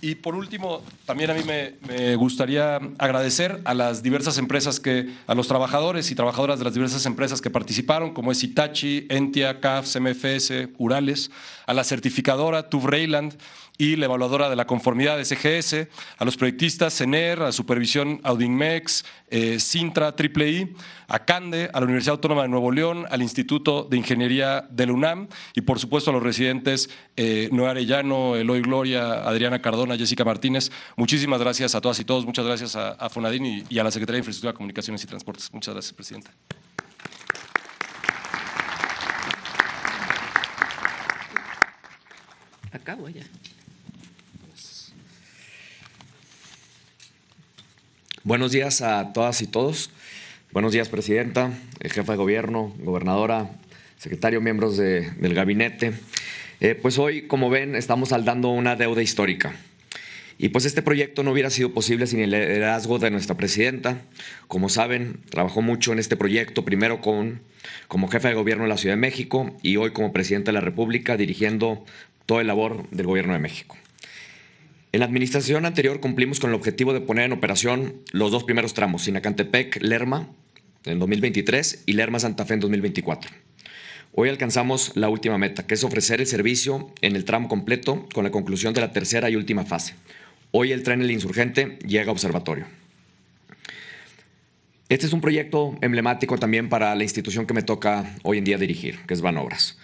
Y por último, también a mí me gustaría agradecer a las diversas empresas a los trabajadores y trabajadoras de las diversas empresas que participaron, como es Hitachi, Entia, CAF, CMFS, Urales, a la certificadora TÜV Rheinland y la evaluadora de la conformidad SGS, a los proyectistas CENER, a la Supervisión Audinmex, Sintra, III, a CANDE, a la Universidad Autónoma de Nuevo León, al Instituto de Ingeniería de la UNAM y por supuesto a los residentes Noé Arellano, Eloy Gloria, Adriana Cardona, Jessica Martínez. Muchísimas gracias a todas y todos, muchas gracias a Fonadín y a la Secretaría de Infraestructura, Comunicaciones y Transportes. Muchas gracias, Presidenta. Acabo ya. Buenos días a todas y todos. Buenos días, Presidenta, Jefa de Gobierno, Gobernadora, Secretario, miembros del gabinete. Pues hoy, como ven, estamos saldando una deuda histórica. Y pues este proyecto no hubiera sido posible sin el liderazgo de nuestra presidenta. Como saben, trabajó mucho en este proyecto, primero como jefa de gobierno de la Ciudad de México y hoy como presidenta de la República, dirigiendo toda la labor del Gobierno de México. En la administración anterior cumplimos con el objetivo de poner en operación los 2 primeros tramos, Sinacantepec-Lerma en 2023 y Lerma-Santa Fe en 2024. Hoy alcanzamos la última meta, que es ofrecer el servicio en el tramo completo con la conclusión de la tercera y última fase. Hoy el tren El Insurgente llega a Observatorio. Este es un proyecto emblemático también para la institución que me toca hoy en día dirigir, que es Banobras.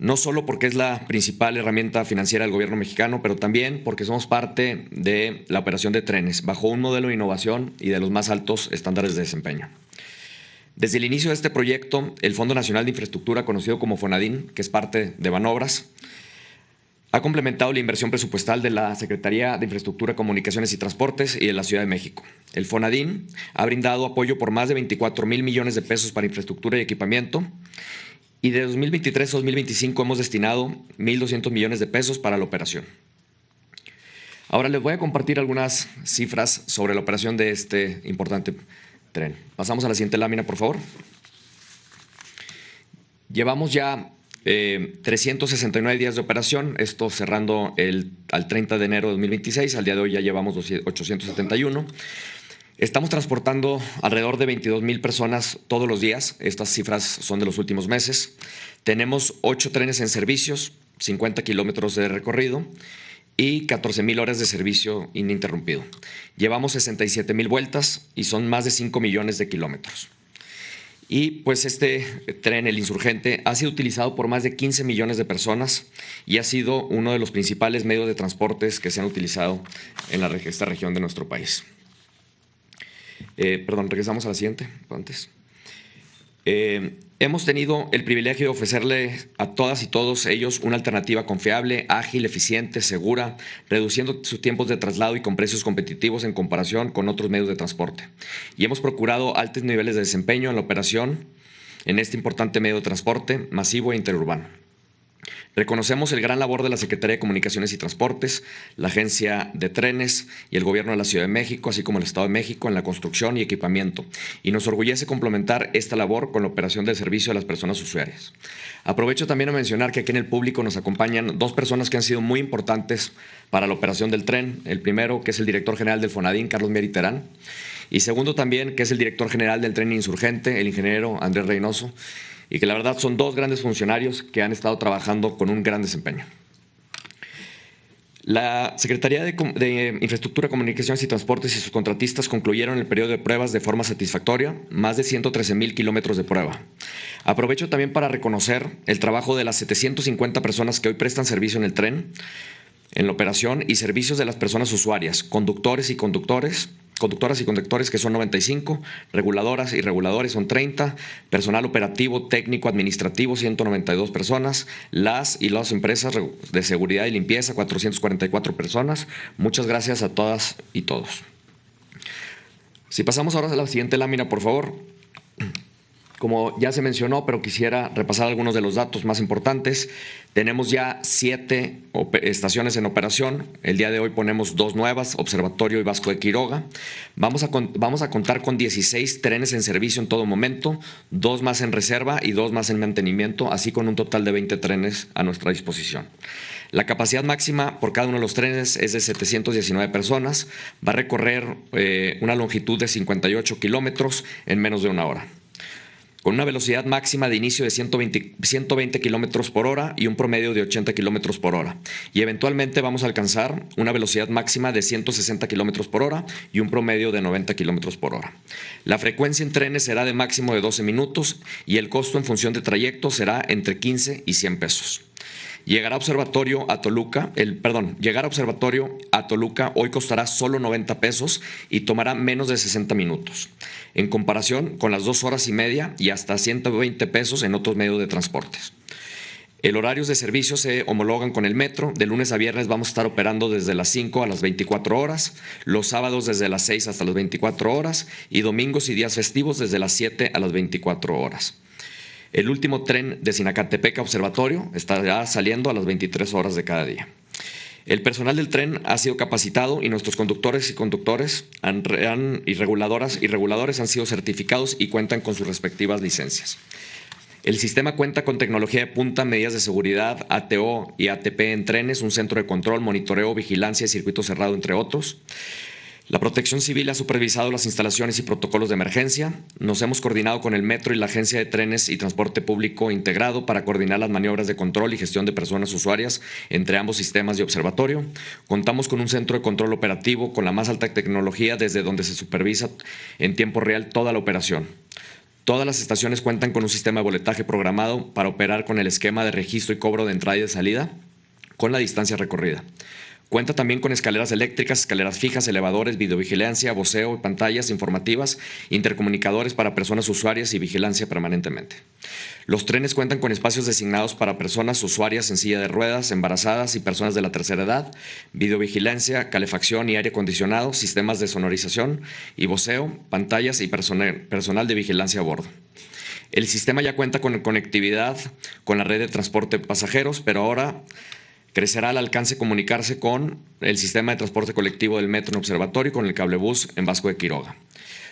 No solo porque es la principal herramienta financiera del gobierno mexicano, pero también porque somos parte de la operación de trenes, bajo un modelo de innovación y de los más altos estándares de desempeño. Desde el inicio de este proyecto, el Fondo Nacional de Infraestructura, conocido como FONADIN, que es parte de Banobras, ha complementado la inversión presupuestal de la Secretaría de Infraestructura, Comunicaciones y Transportes y de la Ciudad de México. El FONADIN ha brindado apoyo por más de 24,000 millones de pesos para infraestructura y equipamiento, y de 2023 a 2025 hemos destinado 1,200 millones de pesos para la operación. Ahora les voy a compartir algunas cifras sobre la operación de este importante tren. Pasamos a la siguiente lámina, por favor. Llevamos ya 369 días de operación, esto cerrando al 30 de enero de 2026, al día de hoy ya llevamos 871. Estamos transportando alrededor de 22,000 personas todos los días, estas cifras son de los últimos meses. Tenemos 8 trenes en servicios, 50 kilómetros de recorrido y 14,000 horas de servicio ininterrumpido. Llevamos 67,000 vueltas y son más de 5 millones de kilómetros. Y pues este tren, el Insurgente, ha sido utilizado por más de 15 millones de personas y ha sido uno de los principales medios de transportes que se han utilizado en esta región de nuestro país. Regresamos a la siguiente, antes. Hemos tenido el privilegio de ofrecerle a todas y todos ellos una alternativa confiable, ágil, eficiente, segura, reduciendo sus tiempos de traslado y con precios competitivos en comparación con otros medios de transporte. Y hemos procurado altos niveles de desempeño en la operación en este importante medio de transporte masivo e interurbano. Reconocemos el gran labor de la Secretaría de Comunicaciones y Transportes, la Agencia de Trenes y el Gobierno de la Ciudad de México, así como el Estado de México, en la construcción y equipamiento, y nos orgullece complementar esta labor con la operación del servicio a las personas usuarias. Aprovecho también a mencionar que aquí en el público nos acompañan 2 personas que han sido muy importantes para la operación del tren. El primero, que es el director general del FONADIN, Carlos Mier y Terán, y segundo también, que es el director general del tren Insurgente, el ingeniero Andrés Reynoso, y que la verdad son 2 grandes funcionarios que han estado trabajando con un gran desempeño. La Secretaría de Infraestructura, Comunicaciones y Transportes y sus contratistas concluyeron el periodo de pruebas de forma satisfactoria, más de 113,000 kilómetros de prueba. Aprovecho también para reconocer el trabajo de las 750 personas que hoy prestan servicio en el tren, en la operación, y servicios de las personas usuarias, conductoras y conductores, que son 95, reguladoras y reguladores son 30, personal operativo, técnico, administrativo, 192 personas, las empresas de seguridad y limpieza, 444 personas. Muchas gracias a todas y todos. Si pasamos ahora a la siguiente lámina, por favor. Como ya se mencionó, pero quisiera repasar algunos de los datos más importantes. Tenemos ya 7 estaciones en operación. El día de hoy ponemos 2 nuevas, Observatorio y Vasco de Quiroga. Vamos a contar con 16 trenes en servicio en todo momento, 2 más en reserva y 2 más en mantenimiento, así con un total de 20 trenes a nuestra disposición. La capacidad máxima por cada uno de los trenes es de 719 personas. Va a recorrer una longitud de 58 kilómetros en menos de 1 hora. Con una velocidad máxima de inicio de 120 kilómetros por hora y un promedio de 80 kilómetros por hora. Y eventualmente vamos a alcanzar una velocidad máxima de 160 kilómetros por hora y un promedio de 90 kilómetros por hora. La frecuencia en trenes será de máximo de 12 minutos y el costo en función de trayecto será entre 15 y 100 pesos. Llegar a Observatorio a Toluca hoy costará solo 90 pesos y tomará menos de 60 minutos, en comparación con las 2 horas y media y hasta 120 pesos en otros medios de transportes. El horarios de servicio se homologan con el metro. De lunes a viernes vamos a estar operando desde las 5 a las 24 horas, los sábados desde las 6 hasta las 24 horas y domingos y días festivos desde las 7 a las 24 horas. El último tren de Sinacantepec a Observatorio estará saliendo a las 23 horas de cada día. El personal del tren ha sido capacitado y nuestros conductores y conductores y reguladores han sido certificados y cuentan con sus respectivas licencias. El sistema cuenta con tecnología de punta, medidas de seguridad, ATO y ATP en trenes, un centro de control, monitoreo, vigilancia y circuito cerrado, entre otros. La Protección Civil ha supervisado las instalaciones y protocolos de emergencia. Nos hemos coordinado con el Metro y la Agencia de Trenes y Transporte Público Integrado para coordinar las maniobras de control y gestión de personas usuarias entre ambos sistemas de observatorio. Contamos con un centro de control operativo con la más alta tecnología desde donde se supervisa en tiempo real toda la operación. Todas las estaciones cuentan con un sistema de boletaje programado para operar con el esquema de registro y cobro de entrada y de salida con la distancia recorrida. Cuenta también con escaleras eléctricas, escaleras fijas, elevadores, videovigilancia, voceo, pantallas informativas, intercomunicadores para personas usuarias y vigilancia permanentemente. Los trenes cuentan con espacios designados para personas usuarias en silla de ruedas, embarazadas y personas de la tercera edad, videovigilancia, calefacción y aire acondicionado, sistemas de sonorización y voceo, pantallas y personal de vigilancia a bordo. El sistema ya cuenta con conectividad con la red de transporte de pasajeros, pero ahora crecerá el alcance de comunicarse con el sistema de transporte colectivo del Metro en Observatorio y con el cablebús en Vasco de Quiroga.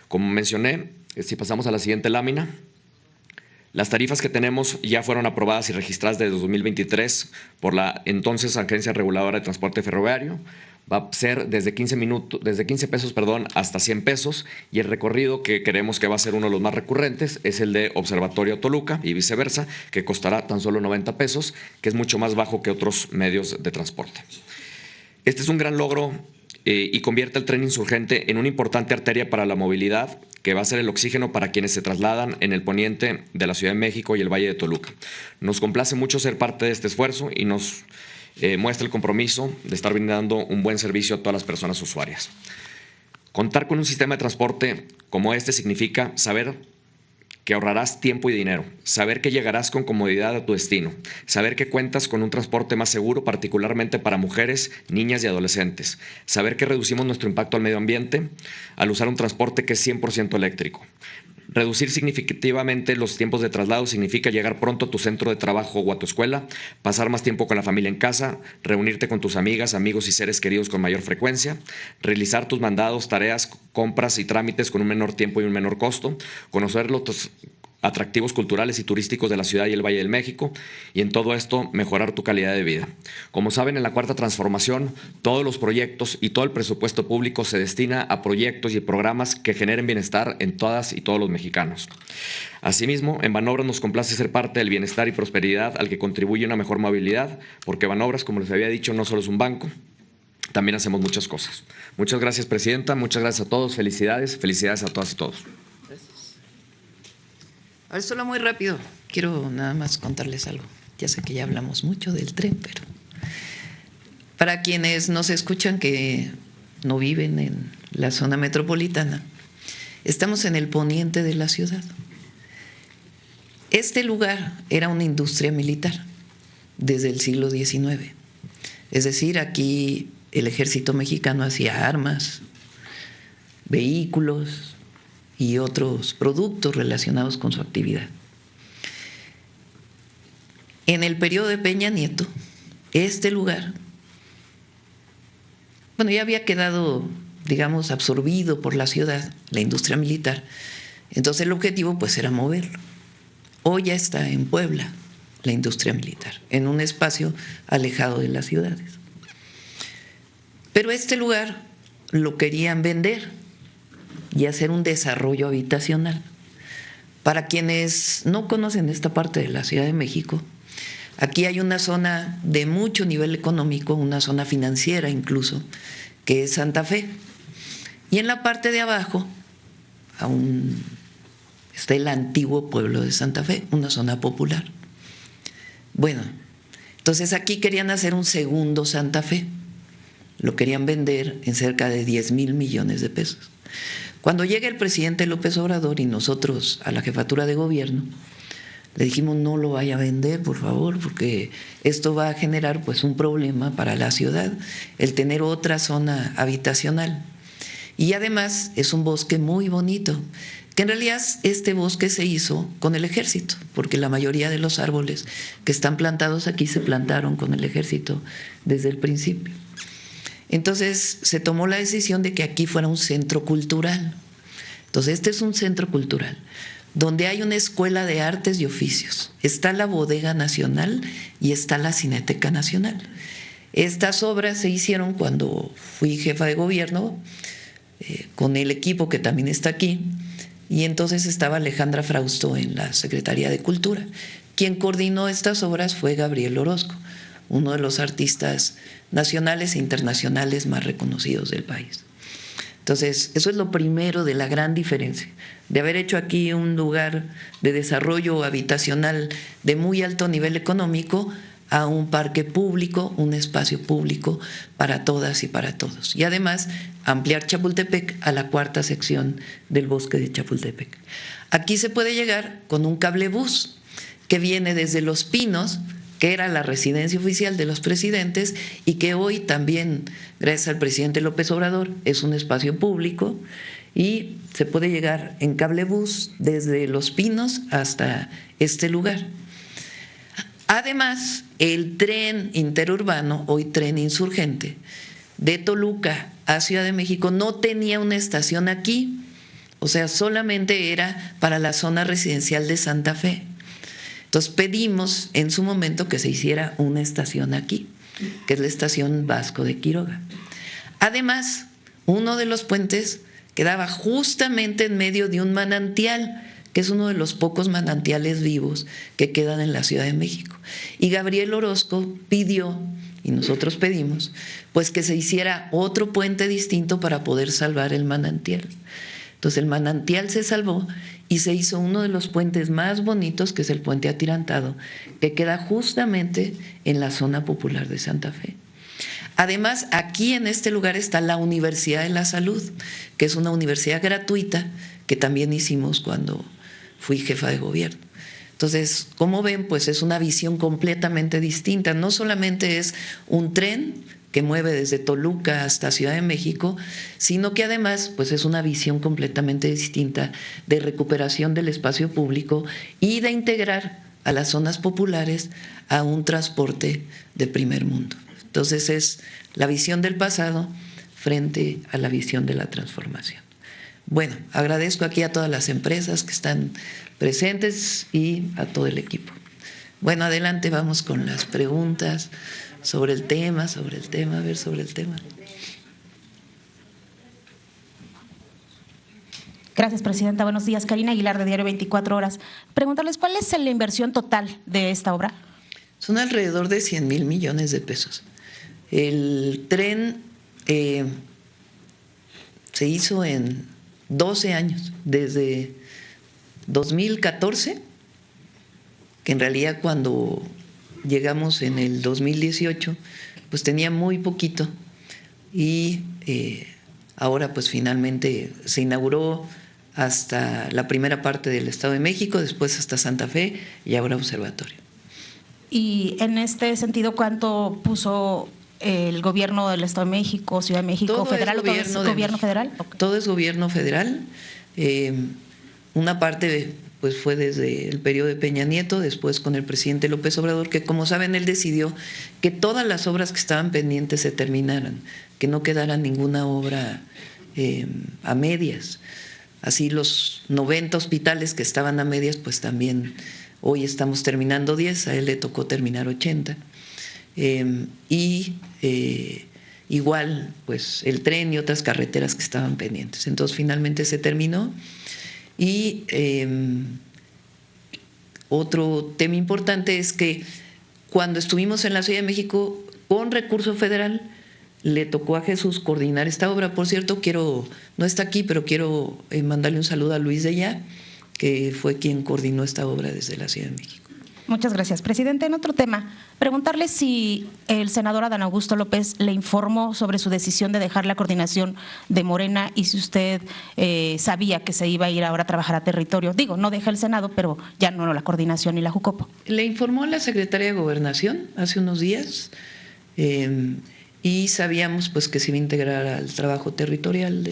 Como mencioné, si pasamos a la siguiente lámina, las tarifas que tenemos ya fueron aprobadas y registradas desde 2023 por la entonces Agencia Reguladora de Transporte Ferroviario. Va a ser desde 15 pesos hasta 100 pesos, y el recorrido que creemos que va a ser uno de los más recurrentes es el de Observatorio Toluca y viceversa, que costará tan solo 90 pesos, que es mucho más bajo que otros medios de transporte. Este es un gran logro y convierte el tren insurgente en una importante arteria para la movilidad, que va a ser el oxígeno para quienes se trasladan en el poniente de la Ciudad de México y el Valle de Toluca. Nos complace mucho ser parte de este esfuerzo y nos muestra el compromiso de estar brindando un buen servicio a todas las personas usuarias. Contar con un sistema de transporte como este significa saber que ahorrarás tiempo y dinero, saber que llegarás con comodidad a tu destino, saber que cuentas con un transporte más seguro, particularmente para mujeres, niñas y adolescentes, saber que reducimos nuestro impacto al medio ambiente al usar un transporte que es 100% eléctrico. Reducir significativamente los tiempos de traslado significa llegar pronto a tu centro de trabajo o a tu escuela, pasar más tiempo con la familia en casa, reunirte con tus amigas, amigos y seres queridos con mayor frecuencia, realizar tus mandados, tareas, compras y trámites con un menor tiempo y un menor costo, conocer los atractivos culturales y turísticos de la ciudad y el Valle de México, y en todo esto mejorar tu calidad de vida. Como saben, en la Cuarta Transformación, todos los proyectos y todo el presupuesto público se destina a proyectos y programas que generen bienestar en todas y todos los mexicanos. Asimismo, en Banobras nos complace ser parte del bienestar y prosperidad al que contribuye una mejor movilidad, porque Banobras, como les había dicho, no solo es un banco, también hacemos muchas cosas. Muchas gracias, Presidenta. Muchas gracias a todos. Felicidades. Felicidades a todas y todos. A ver, solo muy rápido, quiero nada más contarles algo. Ya sé que ya hablamos mucho del tren, pero para quienes nos escuchan que no viven en la zona metropolitana, estamos en el poniente de la ciudad. Este lugar era una industria militar desde el siglo XIX. Es decir, aquí el ejército mexicano hacía armas, vehículos y otros productos relacionados con su actividad. En el periodo de Peña Nieto, este lugar, bueno, ya había quedado, digamos, absorbido por la ciudad, la industria militar. Entonces el objetivo pues era moverlo. Hoy ya está en Puebla la industria militar, en un espacio alejado de las ciudades. Pero este lugar lo querían vender y hacer un desarrollo habitacional. Para quienes no conocen esta parte de la Ciudad de México, aquí hay una zona de mucho nivel económico, una zona financiera incluso, que es Santa Fe. Y en la parte de abajo aún está el antiguo pueblo de Santa Fe, una zona popular. Bueno, entonces aquí querían hacer un segundo Santa Fe. Lo querían vender en cerca de 10,000 millones de pesos. Cuando llega el presidente López Obrador y nosotros a la jefatura de gobierno, le dijimos no lo vaya a vender, por favor, porque esto va a generar pues un problema para la ciudad, el tener otra zona habitacional. Y además es un bosque muy bonito. que en realidad este bosque se hizo con el ejército, porque la mayoría de los árboles que están plantados aquí se plantaron con el ejército desde el principio. Entonces se tomó la decisión de que aquí fuera un centro cultural. Entonces este es un centro cultural donde hay una escuela de artes y oficios, está la Bodega Nacional y está la Cineteca Nacional. Estas obras se hicieron cuando fui jefa de gobierno, con el equipo que también está aquí, y entonces estaba Alejandra Frausto en la Secretaría de Cultura. Quien coordinó estas obras fue Gabriel Orozco, uno de los artistas nacionales e internacionales más reconocidos del país. Entonces, eso es lo primero de la gran diferencia, de haber hecho aquí un lugar de desarrollo habitacional de muy alto nivel económico a un parque público, un espacio público para todas y para todos. Y además, ampliar Chapultepec a la 4ª sección del bosque de Chapultepec. Aquí se puede llegar con un cablebús que viene desde Los Pinos, que era la residencia oficial de los presidentes y que hoy también, gracias al presidente López Obrador, es un espacio público, y se puede llegar en cablebús desde Los Pinos hasta este lugar. Además, el tren interurbano, hoy tren insurgente, de Toluca a Ciudad de México no tenía una estación aquí, o sea, solamente era para la zona residencial de Santa Fe. Entonces pedimos en su momento que se hiciera una estación aquí, que es la estación Vasco de Quiroga. Además, uno de los puentes quedaba justamente en medio de un manantial, que es uno de los pocos manantiales vivos que quedan en la Ciudad de México. Y Gabriel Orozco pidió, y nosotros pedimos, pues que se hiciera otro puente distinto para poder salvar el manantial. Entonces el manantial se salvó y se hizo uno de los puentes más bonitos, que es el puente atirantado, que queda justamente en la zona popular de Santa Fe. Además, aquí en este lugar está la Universidad de la Salud, que es una universidad gratuita que también hicimos cuando fui jefa de gobierno. Entonces, como ven, pues es una visión completamente distinta. No solamente es un tren que mueve desde Toluca hasta Ciudad de México, sino que además pues es una visión completamente distinta de recuperación del espacio público y de integrar a las zonas populares a un transporte de primer mundo. Entonces es la visión del pasado frente a la visión de la transformación. Bueno, agradezco aquí a todas las empresas que están presentes y a todo el equipo. Bueno, adelante, vamos con las preguntas sobre el tema, sobre el tema. Gracias, presidenta. Buenos días. Karina Aguilar, de Diario 24 Horas. Preguntarles, ¿cuál es la inversión total de esta obra? Son alrededor de 100,000 millones de pesos. El tren se hizo en 12 años, desde 2014, que en realidad cuando llegamos en el 2018, pues tenía muy poquito, y ahora pues finalmente se inauguró hasta la primera parte del Estado de México, después hasta Santa Fe y ahora Observatorio. Y en este sentido, ¿cuánto puso el gobierno del Estado de México, Ciudad de México, todo federal, o todo es gobierno federal? Okay. Todo es gobierno federal. Una parte pues fue desde el periodo de Peña Nieto, después con el presidente López Obrador, que como saben él decidió que todas las obras que estaban pendientes se terminaran, que no quedara ninguna obra a medias. Así los 90 hospitales que estaban a medias, pues también hoy estamos terminando 10, a él le tocó terminar 80. Igual pues el tren y otras carreteras que estaban pendientes. Entonces finalmente se terminó. Y otro tema importante es que cuando estuvimos en la Ciudad de México con recurso federal, le tocó a Jesús coordinar esta obra. Por cierto, no está aquí, pero quiero mandarle un saludo a Luis de Ya, que fue quien coordinó esta obra desde la Ciudad de México. Muchas gracias, presidente. En otro tema, preguntarle si el senador Adán Augusto López le informó sobre su decisión de dejar la coordinación de Morena y si usted sabía que se iba a ir ahora a trabajar a territorio. Digo, no deja el Senado, pero ya no la coordinación y la Jucopo. Le informó a la secretaria de Gobernación hace unos días y sabíamos pues que se iba a integrar al trabajo territorial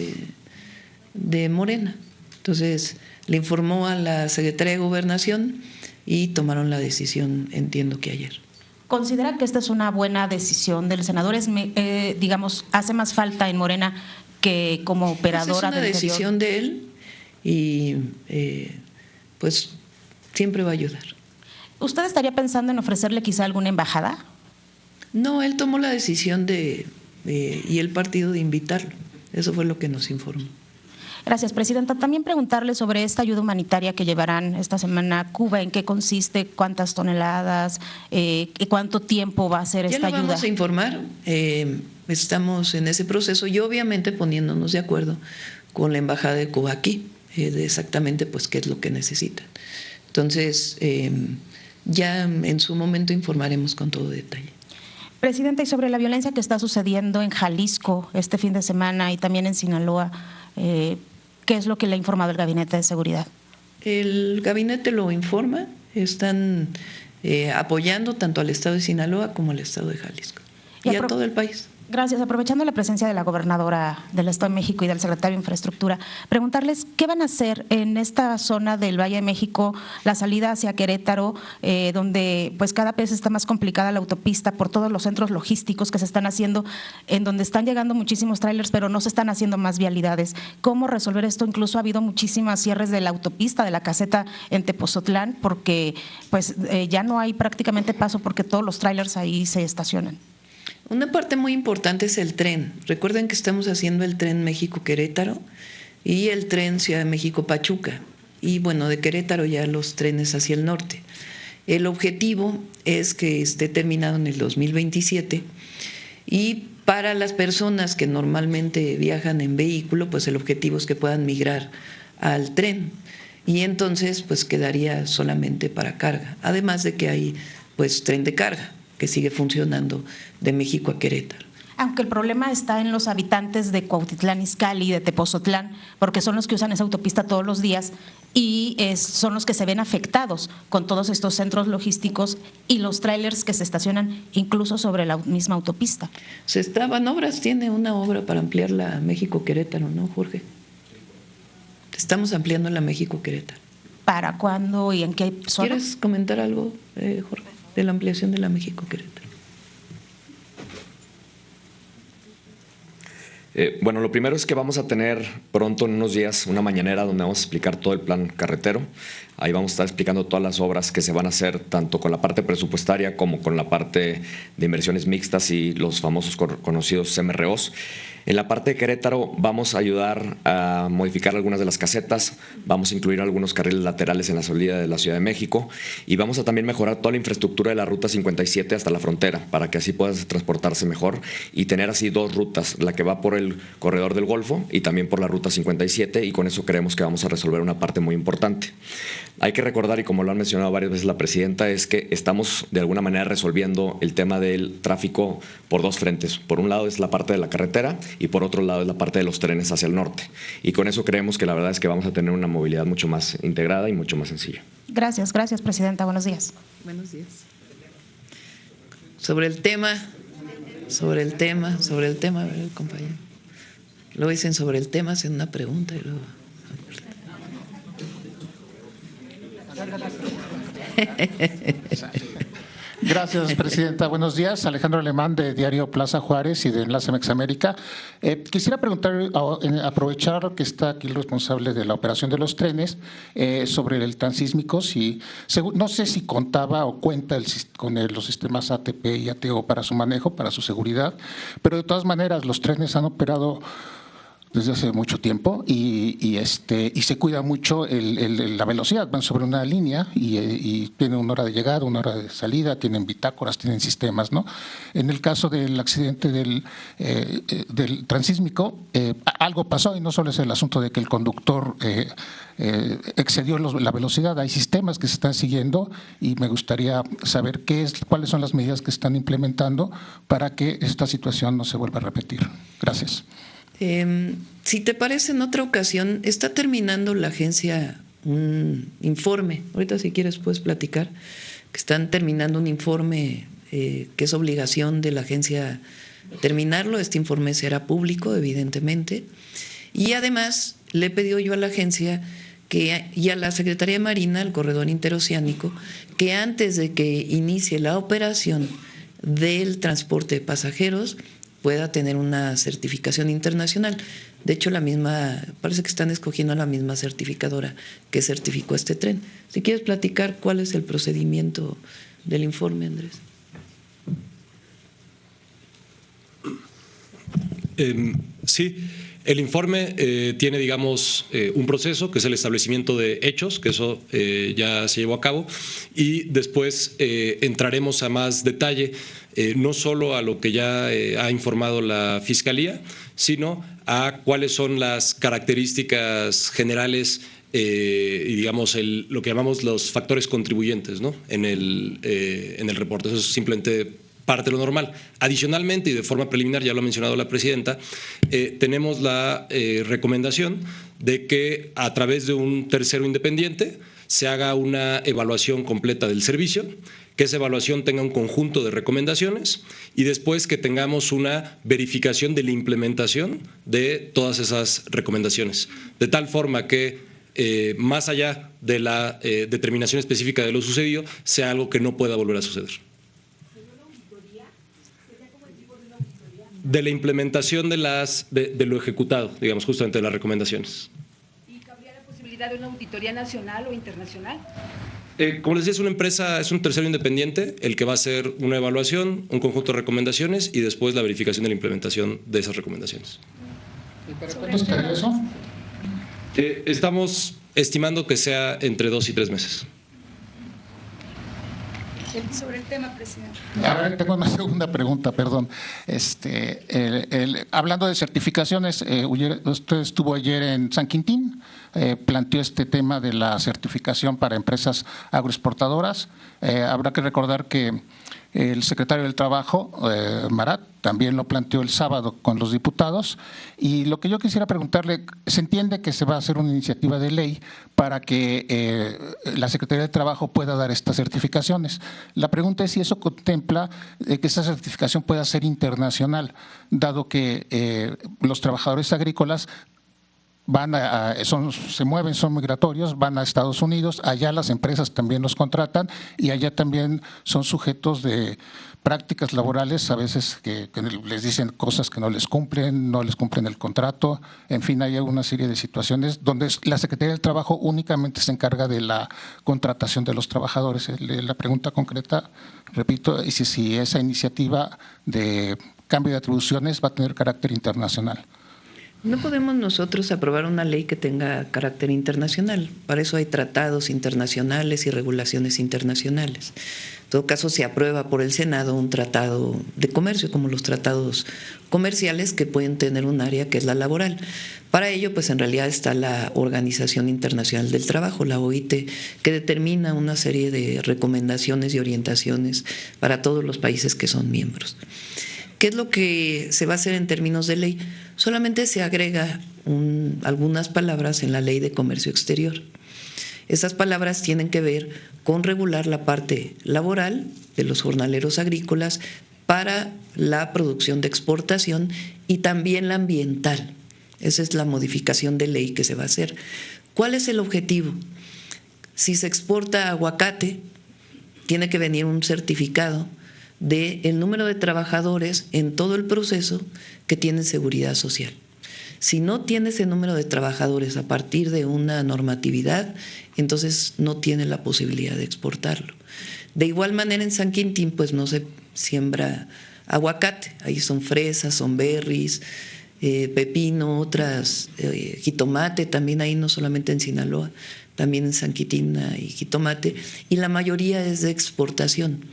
de Morena. Entonces, le informó a la Secretaría de Gobernación y tomaron la decisión, entiendo que ayer. ¿Considera que esta es una buena decisión del senador? Digamos, ¿hace más falta en Morena que como operadora Pues es una del interior? decisión de él y pues siempre va a ayudar. ¿Usted estaría pensando en ofrecerle quizá alguna embajada? No, él tomó la decisión y el partido de invitarlo. Eso fue lo que nos informó. Gracias, presidenta. También preguntarle sobre esta ayuda humanitaria que llevarán esta semana a Cuba, ¿en qué consiste, cuántas toneladas, cuánto tiempo va a ser esta ayuda? Ya lo vamos a informar, estamos en ese proceso y obviamente poniéndonos de acuerdo con la Embajada de Cuba aquí, de exactamente pues qué es lo que necesitan. Entonces, ya en su momento informaremos con todo detalle. Presidenta, y sobre la violencia que está sucediendo en Jalisco este fin de semana y también en Sinaloa, ¿qué es lo que le ha informado el Gabinete de Seguridad? El gabinete lo informa, están apoyando tanto al Estado de Sinaloa como al Estado de Jalisco y a todo el país. Gracias. Aprovechando la presencia de la gobernadora del Estado de México y del secretario de Infraestructura, preguntarles qué van a hacer en esta zona del Valle de México, la salida hacia Querétaro, donde pues cada vez está más complicada la autopista por todos los centros logísticos que se están haciendo, en donde están llegando muchísimos tráilers, pero no se están haciendo más vialidades. ¿Cómo resolver esto? Incluso ha habido muchísimas cierres de la autopista, de la caseta en Tepozotlán, porque pues ya no hay prácticamente paso porque todos los tráilers ahí se estacionan. Una parte muy importante es el tren. Recuerden que estamos haciendo el tren México-Querétaro y el tren Ciudad de México-Pachuca. Y bueno, de Querétaro ya los trenes hacia el norte. El objetivo es que esté terminado en el 2027 y para las personas que normalmente viajan en vehículo, pues el objetivo es que puedan migrar al tren y entonces pues quedaría solamente para carga. Además de que hay pues tren de carga que sigue funcionando de México a Querétaro. Aunque el problema está en los habitantes de Cuautitlán Izcalli y de Tepozotlán, porque son los que usan esa autopista todos los días y son los que se ven afectados con todos estos centros logísticos y los trailers que se estacionan incluso sobre la misma autopista. Se estaban obras, tiene una obra para ampliar la México-Querétaro, ¿no, Jorge? Estamos ampliando la México-Querétaro. ¿Para cuándo y en qué zona? ¿Quieres comentar algo, Jorge, de la ampliación de la México-Querétaro? Bueno, lo primero es que vamos a tener pronto en unos días una mañanera donde vamos a explicar todo el plan carretero. Ahí vamos a estar explicando todas las obras que se van a hacer, tanto con la parte presupuestaria como con la parte de inversiones mixtas y los famosos conocidos MROs. En la parte de Querétaro vamos a ayudar a modificar algunas de las casetas, vamos a incluir algunos carriles laterales en la salida de la Ciudad de México y vamos a también mejorar toda la infraestructura de la Ruta 57 hasta la frontera para que así pueda transportarse mejor y tener así dos rutas, la que va por el corredor del Golfo y también por la Ruta 57 y con eso creemos que vamos a resolver una parte muy importante. Hay que recordar, y como lo han mencionado varias veces la presidenta, es que estamos de alguna manera resolviendo el tema del tráfico por dos frentes. Por un lado es la parte de la carretera y por otro lado es la parte de los trenes hacia el norte. Y con eso creemos que la verdad es que vamos a tener una movilidad mucho más integrada y mucho más sencilla. Gracias, presidenta. Buenos días. Buenos días. Sobre el tema, a ver, compañero. Lo dicen sobre el tema, hacen una pregunta y luego… Gracias, presidenta. Buenos días. Alejandro Alemán, de Diario Plaza Juárez y de Enlace Mexamérica. Quisiera preguntar, aprovechar que está aquí el responsable de la operación de los trenes, sobre el transísmico, no sé si contaba o cuenta con los sistemas ATP y ATO para su manejo, para su seguridad, pero de todas maneras los trenes han operado desde hace mucho tiempo y se cuida mucho la velocidad. Van sobre una línea y tienen una hora de llegada, una hora de salida, tienen bitácoras, tienen sistemas, ¿no? En el caso del accidente del transísmico, algo pasó y no solo es el asunto de que el conductor excedió la velocidad. Hay sistemas que se están siguiendo y me gustaría saber cuáles son las medidas que están implementando para que esta situación no se vuelva a repetir. Gracias. Si te parece, en otra ocasión está terminando la agencia un informe, ahorita si quieres puedes platicar, que están terminando un informe que es obligación de la agencia terminarlo. Este informe será público, evidentemente, y además le he pedido yo a la agencia y a la Secretaría de Marina, al corredor interoceánico, que antes de que inicie la operación del transporte de pasajeros pueda tener una certificación internacional. De hecho, parece que están escogiendo a la misma certificadora que certificó este tren. Si quieres platicar cuál es el procedimiento del informe, Andrés. Sí, el informe tiene, digamos, un proceso que es el establecimiento de hechos, que eso ya se llevó a cabo, y después entraremos a más detalle, no solo a lo que ya ha informado la Fiscalía, sino a cuáles son las características generales y, digamos, lo que llamamos los factores contribuyentes, ¿no?, en el reporte. Eso es simplemente parte de lo normal. Adicionalmente, y de forma preliminar, ya lo ha mencionado la presidenta, tenemos la recomendación de que a través de un tercero independiente se haga una evaluación completa del servicio, que esa evaluación tenga un conjunto de recomendaciones y después que tengamos una verificación de la implementación de todas esas recomendaciones, de tal forma que más allá de la determinación específica de lo sucedido, sea algo que no pueda volver a suceder. De la implementación de lo ejecutado, digamos, justamente de las recomendaciones. ¿Y cabría la posibilidad de una auditoría nacional o internacional? Como les decía, es un tercero independiente el que va a hacer una evaluación, un conjunto de recomendaciones y después la verificación de la implementación de esas recomendaciones. ¿Y para cuándo estaría eso? Estamos estimando que sea entre 2 y 3 meses. Sobre el tema, presidente. A ver, tengo una segunda pregunta, perdón. Hablando de certificaciones, usted estuvo ayer en San Quintín, planteó este tema de la certificación para empresas agroexportadoras. Habrá que recordar que el secretario del Trabajo, Marat, también lo planteó el sábado con los diputados. Y lo que yo quisiera preguntarle, se entiende que se va a hacer una iniciativa de ley para que la Secretaría del Trabajo pueda dar estas certificaciones. La pregunta es si eso contempla que esa certificación pueda ser internacional, dado que los trabajadores agrícolas se mueven, son migratorios, van a Estados Unidos, allá las empresas también los contratan y allá también son sujetos de prácticas laborales, a veces que les dicen cosas que no les cumplen el contrato, en fin, hay una serie de situaciones donde la Secretaría del Trabajo únicamente se encarga de la contratación de los trabajadores. La pregunta concreta, repito, es si esa iniciativa de cambio de atribuciones va a tener carácter internacional. No podemos nosotros aprobar una ley que tenga carácter internacional. Para eso hay tratados internacionales y regulaciones internacionales. En todo caso, se aprueba por el Senado un tratado de comercio, como los tratados comerciales que pueden tener un área que es la laboral. Para ello, pues en realidad está la Organización Internacional del Trabajo, la OIT, que determina una serie de recomendaciones y orientaciones para todos los países que son miembros. ¿Qué es lo que se va a hacer en términos de ley? Solamente se agrega algunas palabras en la Ley de Comercio Exterior. Esas palabras tienen que ver con regular la parte laboral de los jornaleros agrícolas para la producción de exportación y también la ambiental. Esa es la modificación de ley que se va a hacer. ¿Cuál es el objetivo? Si se exporta aguacate, tiene que venir un certificado del número de trabajadores en todo el proceso que tienen seguridad social. Si no tiene ese número de trabajadores a partir de una normatividad, entonces no tiene la posibilidad de exportarlo. De igual manera en San Quintín pues no se siembra aguacate, ahí son fresas, son berries, pepino, otras, jitomate, también ahí no solamente en Sinaloa, también en San Quintín hay jitomate, y la mayoría es de exportación.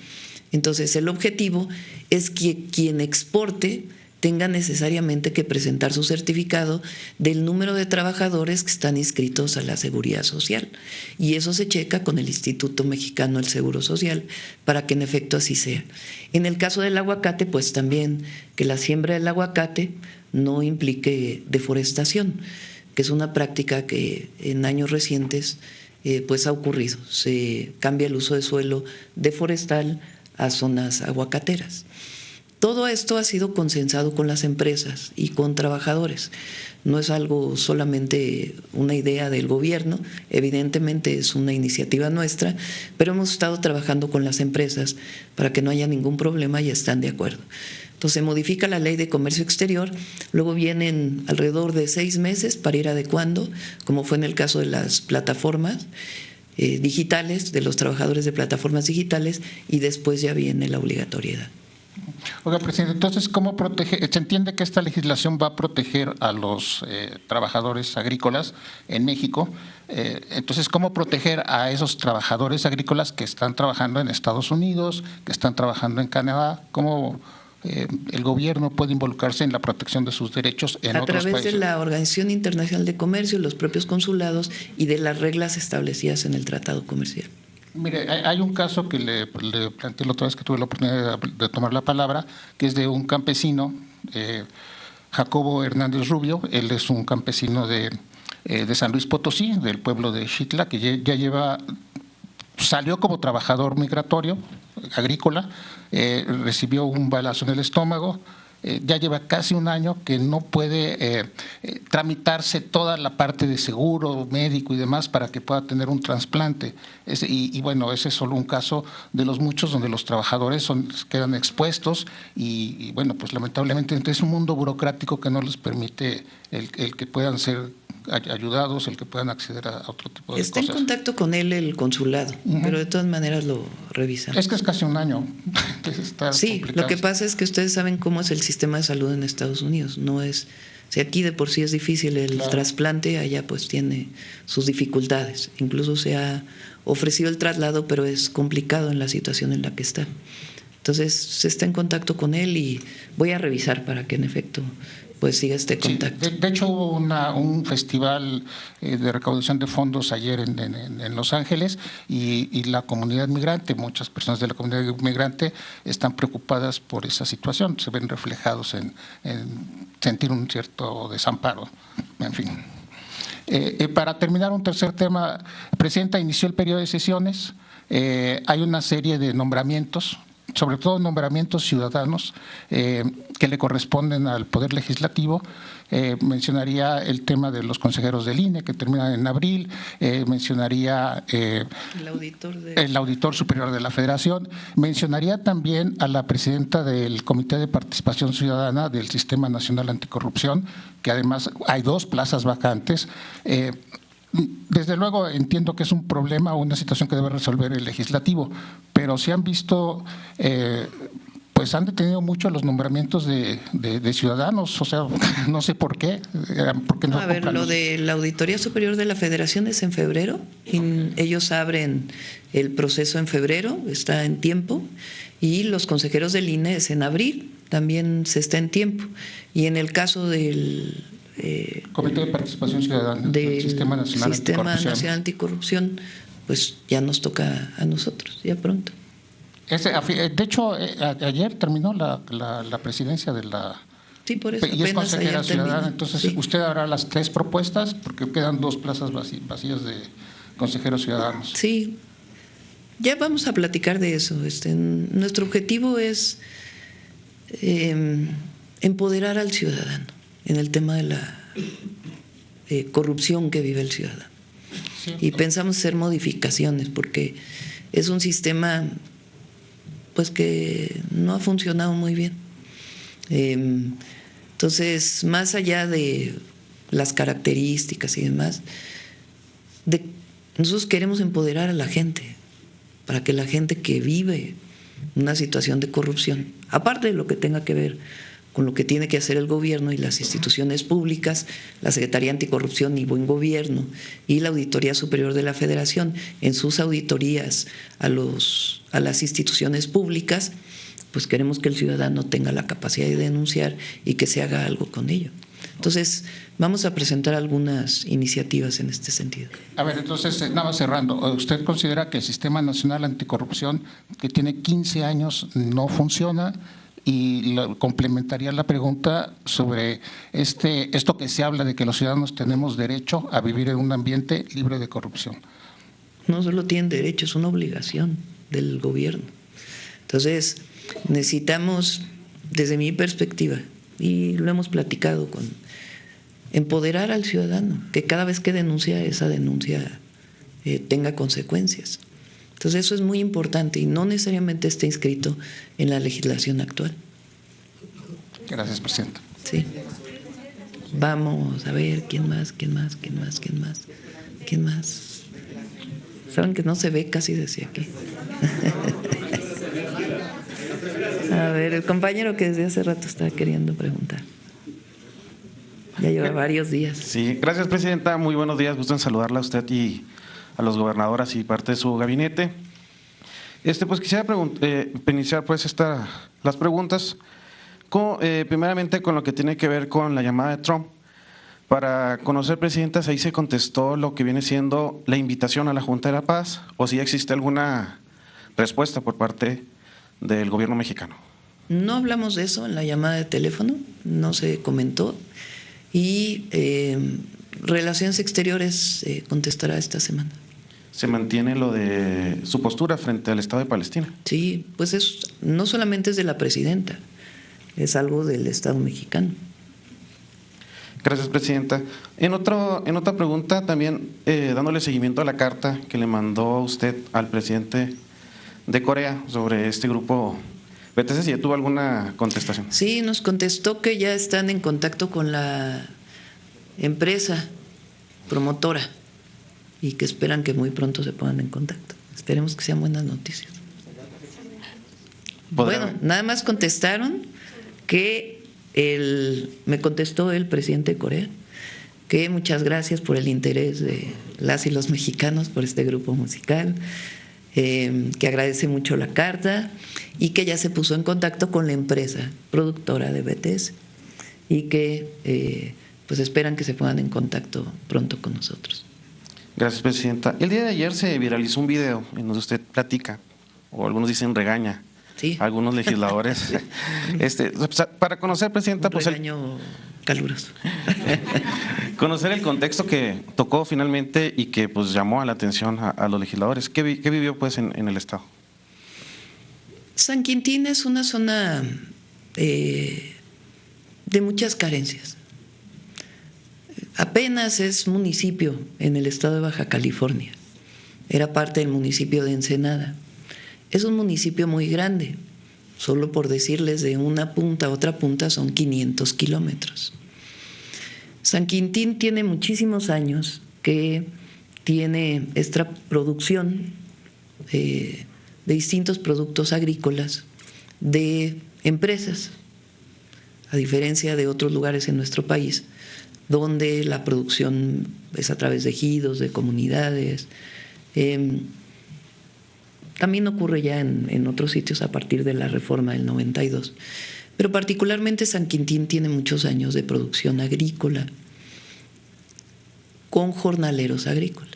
Entonces, el objetivo es que quien exporte tenga necesariamente que presentar su certificado del número de trabajadores que están inscritos a la Seguridad Social. Y eso se checa con el Instituto Mexicano del Seguro Social para que en efecto así sea. En el caso del aguacate, pues también que la siembra del aguacate no implique deforestación, que es una práctica que en años recientes pues ha ocurrido. Se cambia el uso de suelo de forestal a zonas aguacateras. Todo esto ha sido consensado con las empresas y con trabajadores. No es algo solamente una idea del gobierno, evidentemente es una iniciativa nuestra, pero hemos estado trabajando con las empresas para que no haya ningún problema y están de acuerdo. Entonces se modifica la ley de comercio exterior, luego vienen alrededor de 6 meses para ir adecuando, como fue en el caso de las plataformas digitales, de los trabajadores de plataformas digitales, y después ya viene la obligatoriedad. Oiga, presidente, entonces, ¿cómo protege? Se entiende que esta legislación va a proteger a los trabajadores agrícolas en México. Entonces, ¿cómo proteger a esos trabajadores agrícolas que están trabajando en Estados Unidos, que están trabajando en Canadá? ¿Cómo el gobierno puede involucrarse en la protección de sus derechos en otros países? A través de la Organización Internacional de Comercio, los propios consulados y de las reglas establecidas en el Tratado Comercial. Mire, hay un caso que le planteé la otra vez que tuve la oportunidad de tomar la palabra, que es de un campesino, Jacobo Hernández Rubio. Él es un campesino de San Luis Potosí, del pueblo de Xitla, que ya salió como trabajador migratorio agrícola, recibió un balazo en el estómago. Ya lleva casi un año que no puede tramitarse toda la parte de seguro médico y demás para que pueda tener un trasplante. Y bueno, ese es solo un caso de los muchos donde los trabajadores quedan expuestos y bueno, pues lamentablemente es un mundo burocrático que no les permite el que puedan ser ayudados, el que puedan acceder a otro tipo de Está cosas. en contacto con él el consulado, pero de todas maneras lo revisan. Es que es casi un año. Sí, lo que pasa es que ustedes saben cómo es el sistema de salud en Estados Unidos. No es, si aquí de por sí es difícil el trasplante, allá pues tiene sus dificultades. Incluso se ha ofrecido el traslado, pero es complicado en la situación en la que está. Entonces se está en contacto con él y voy a revisar para que en efecto pues siga este contacto. Sí, de hecho hubo un festival de recaudación de fondos ayer en Los Ángeles y la comunidad migrante, muchas personas de la comunidad migrante están preocupadas por esa situación, se ven reflejados en sentir un cierto desamparo, en fin. Para terminar, un tercer tema, Presidenta, inició el periodo de sesiones, hay una serie de nombramientos, sobre todo nombramientos ciudadanos que le corresponden al Poder Legislativo. Mencionaría el tema de los consejeros del INE que terminan en abril, mencionaría el auditor superior de la Federación, mencionaría también a la presidenta del Comité de Participación Ciudadana del Sistema Nacional Anticorrupción, que además hay 2 plazas vacantes. Desde luego entiendo que es un problema o una situación que debe resolver el legislativo, pero se han visto, pues han detenido mucho los nombramientos de ciudadanos, o sea, no sé por qué. A ver, lo de la Auditoría Superior de la Federación es en febrero, ellos abren el proceso en febrero, está en tiempo, y los consejeros del INE es en abril, también se está en tiempo, y en el caso del Comité de Participación Ciudadana del Sistema Nacional Anticorrupción, pues ya nos toca a nosotros, ya pronto. De hecho, ayer terminó la presidencia de la… Sí, por eso. Y es consejera ciudadana, entonces sí. Usted hará las 3 propuestas porque quedan 2 plazas vacías de consejeros ciudadanos. Sí, ya vamos a platicar de eso. Nuestro objetivo es empoderar al ciudadano en el tema de la corrupción que vive el ciudadano. Sí. Y pensamos hacer modificaciones porque es un sistema pues que no ha funcionado muy bien. Entonces, más allá de las características y demás, nosotros queremos empoderar a la gente para que la gente que vive una situación de corrupción, aparte de lo que tenga que ver con lo que tiene que hacer el gobierno y las instituciones públicas, la Secretaría Anticorrupción y Buen Gobierno y la Auditoría Superior de la Federación, en sus auditorías a las instituciones públicas, pues queremos que el ciudadano tenga la capacidad de denunciar y que se haga algo con ello. Entonces, vamos a presentar algunas iniciativas en este sentido. A ver, entonces, nada más cerrando, ¿usted considera que el Sistema Nacional Anticorrupción, que tiene 15 años, no funciona? Y complementaría la pregunta sobre esto que se habla de que los ciudadanos tenemos derecho a vivir en un ambiente libre de corrupción. No solo tienen derecho, es una obligación del gobierno. Entonces, necesitamos desde mi perspectiva, y lo hemos platicado, con empoderar al ciudadano, que cada vez que denuncia, esa denuncia tenga consecuencias. Entonces eso es muy importante y no necesariamente está inscrito en la legislación actual. Gracias, presidenta. Sí. Vamos a ver, ¿quién más? Saben que no se ve casi desde aquí. A ver, el compañero que desde hace rato está queriendo preguntar. Ya lleva varios días. Sí, gracias, presidenta. Muy buenos días. Gusto en saludarla a usted y a los gobernadoras y parte de su gabinete. Pues quisiera iniciar pues las preguntas primeramente con lo que tiene que ver con la llamada de Trump. Para conocer, presidenta, si ahí se contestó lo que viene siendo la invitación a la Junta de la Paz o si existe alguna respuesta por parte del gobierno mexicano. No hablamos de eso en la llamada de teléfono, no se comentó, y Relaciones Exteriores contestará esta semana. ¿Se mantiene lo de su postura frente al Estado de Palestina? Sí, pues no solamente es de la presidenta, es algo del Estado mexicano. Gracias, presidenta. En otra pregunta también, dándole seguimiento a la carta que le mandó usted al presidente de Corea sobre este grupo BTS, si ya tuvo alguna contestación. Sí, nos contestó que ya están en contacto con la empresa promotora y que esperan que muy pronto se pongan en contacto. Esperemos que sean buenas noticias. Bueno, nada más contestaron que me contestó el presidente de Corea que muchas gracias por el interés de las y los mexicanos por este grupo musical, que agradece mucho la carta y que ya se puso en contacto con la empresa productora de BTS y que pues esperan que se pongan en contacto pronto con nosotros. Gracias, presidenta. El día de ayer se viralizó un video en donde usted platica, o algunos dicen regaña, sí, a algunos legisladores. Para conocer, presidenta, un regaño caluroso. Conocer el contexto que tocó finalmente y que pues llamó a la atención a los legisladores. ¿Qué vivió pues en el estado? San Quintín es una zona de muchas carencias. Apenas es municipio en el estado de Baja California. Era parte del municipio de Ensenada. Es un municipio muy grande. Solo por decirles, de una punta a otra punta son 500 kilómetros. San Quintín tiene muchísimos años que tiene esta producción de distintos productos agrícolas de empresas, a diferencia de otros lugares en nuestro país, donde la producción es a través de ejidos, de comunidades. También ocurre ya en otros sitios a partir de la reforma del 92. Pero particularmente San Quintín tiene muchos años de producción agrícola con jornaleros agrícolas.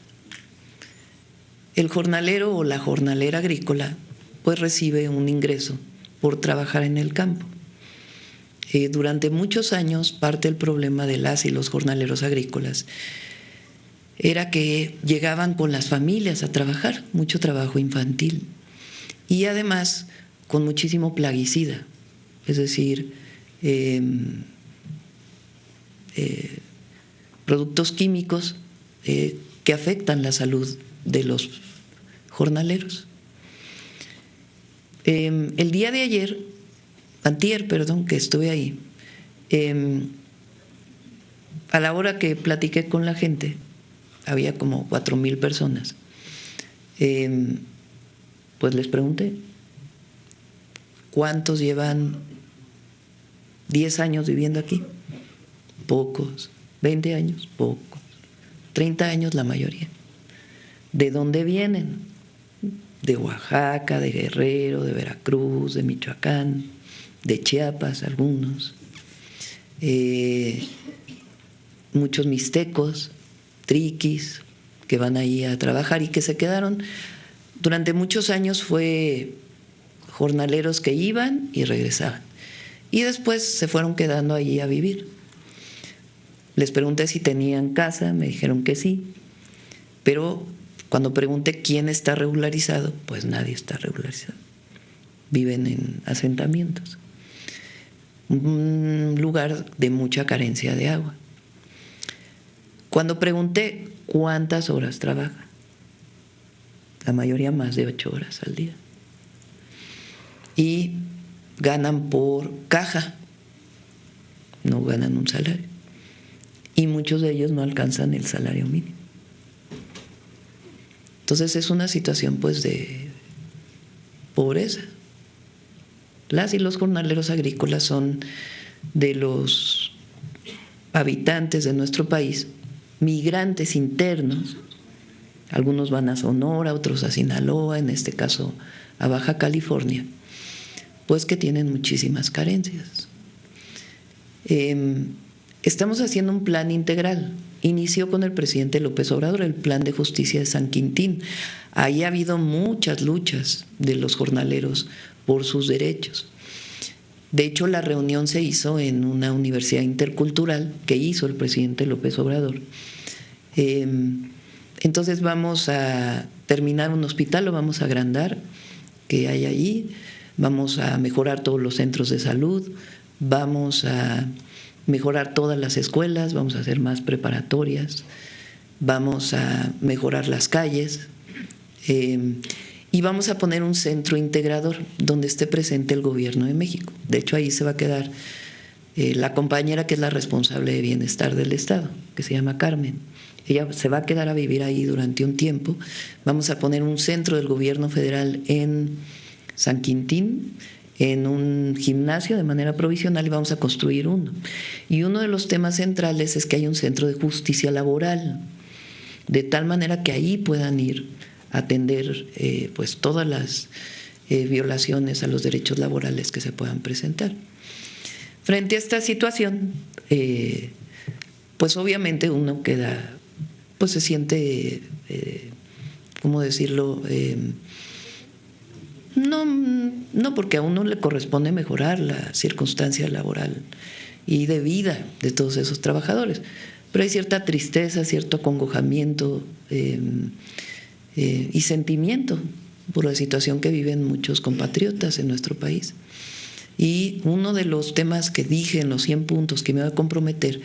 El jornalero o la jornalera agrícola pues recibe un ingreso por trabajar en el campo. Durante muchos años parte del problema de las y los jornaleros agrícolas era que llegaban con las familias a trabajar, mucho trabajo infantil y además con muchísimo plaguicida, es decir, productos químicos que afectan la salud de los jornaleros. El día de antier, que estuve ahí, a la hora que platiqué con la gente, había como 4,000 personas, pues les pregunté, ¿cuántos llevan 10 años viviendo aquí? Pocos. 20 años, pocos. 30 años, la mayoría. ¿De dónde vienen? De Oaxaca, de Guerrero, de Veracruz, de Michoacán, de Chiapas, algunos. Muchos mixtecos, triquis, que van ahí a trabajar y que se quedaron. Durante muchos años fue jornaleros que iban y regresaban. Y después se fueron quedando allí a vivir. Les pregunté si tenían casa, me dijeron que sí, pero cuando pregunté quién está regularizado, pues nadie está regularizado. Viven en asentamientos. un lugar de mucha carencia de agua. Cuando pregunté cuántas horas trabajan, la mayoría más de 8 horas al día, y ganan por caja, no ganan un salario, y muchos de ellos no alcanzan el salario mínimo. Entonces es una situación pues de pobreza. Las y los jornaleros agrícolas son de los habitantes de nuestro país, migrantes internos. Algunos van a Sonora, otros a Sinaloa, en este caso a Baja California, pues que tienen muchísimas carencias. Estamos haciendo un plan integral. Inició con el presidente López Obrador el Plan de Justicia de San Quintín. Ahí ha habido muchas luchas de los jornaleros por sus derechos. De hecho, la reunión se hizo en una universidad intercultural que hizo el presidente López Obrador. Entonces vamos a terminar un hospital, lo vamos a agrandar, que hay allí, vamos a mejorar todos los centros de salud, vamos a mejorar todas las escuelas, vamos a hacer más preparatorias, vamos a mejorar las calles y vamos a poner un centro integrador donde esté presente el gobierno de México. De hecho, ahí se va a quedar la compañera que es la responsable de bienestar del Estado, que se llama Carmen. Ella se va a quedar a vivir ahí durante un tiempo. Vamos a poner un centro del gobierno federal en San Quintín, en un gimnasio de manera provisional, y vamos a construir uno. Y uno de los temas centrales es que hay un centro de justicia laboral, de tal manera que ahí puedan ir a atender pues todas las violaciones a los derechos laborales que se puedan presentar. Frente a esta situación, pues obviamente uno queda, pues se siente, ¿cómo decirlo?, no porque a uno le corresponde mejorar la circunstancia laboral y de vida de todos esos trabajadores, pero hay cierta tristeza, cierto acongojamiento y sentimiento por la situación que viven muchos compatriotas en nuestro país. Y uno de los temas que dije en los 100 puntos que me voy a comprometer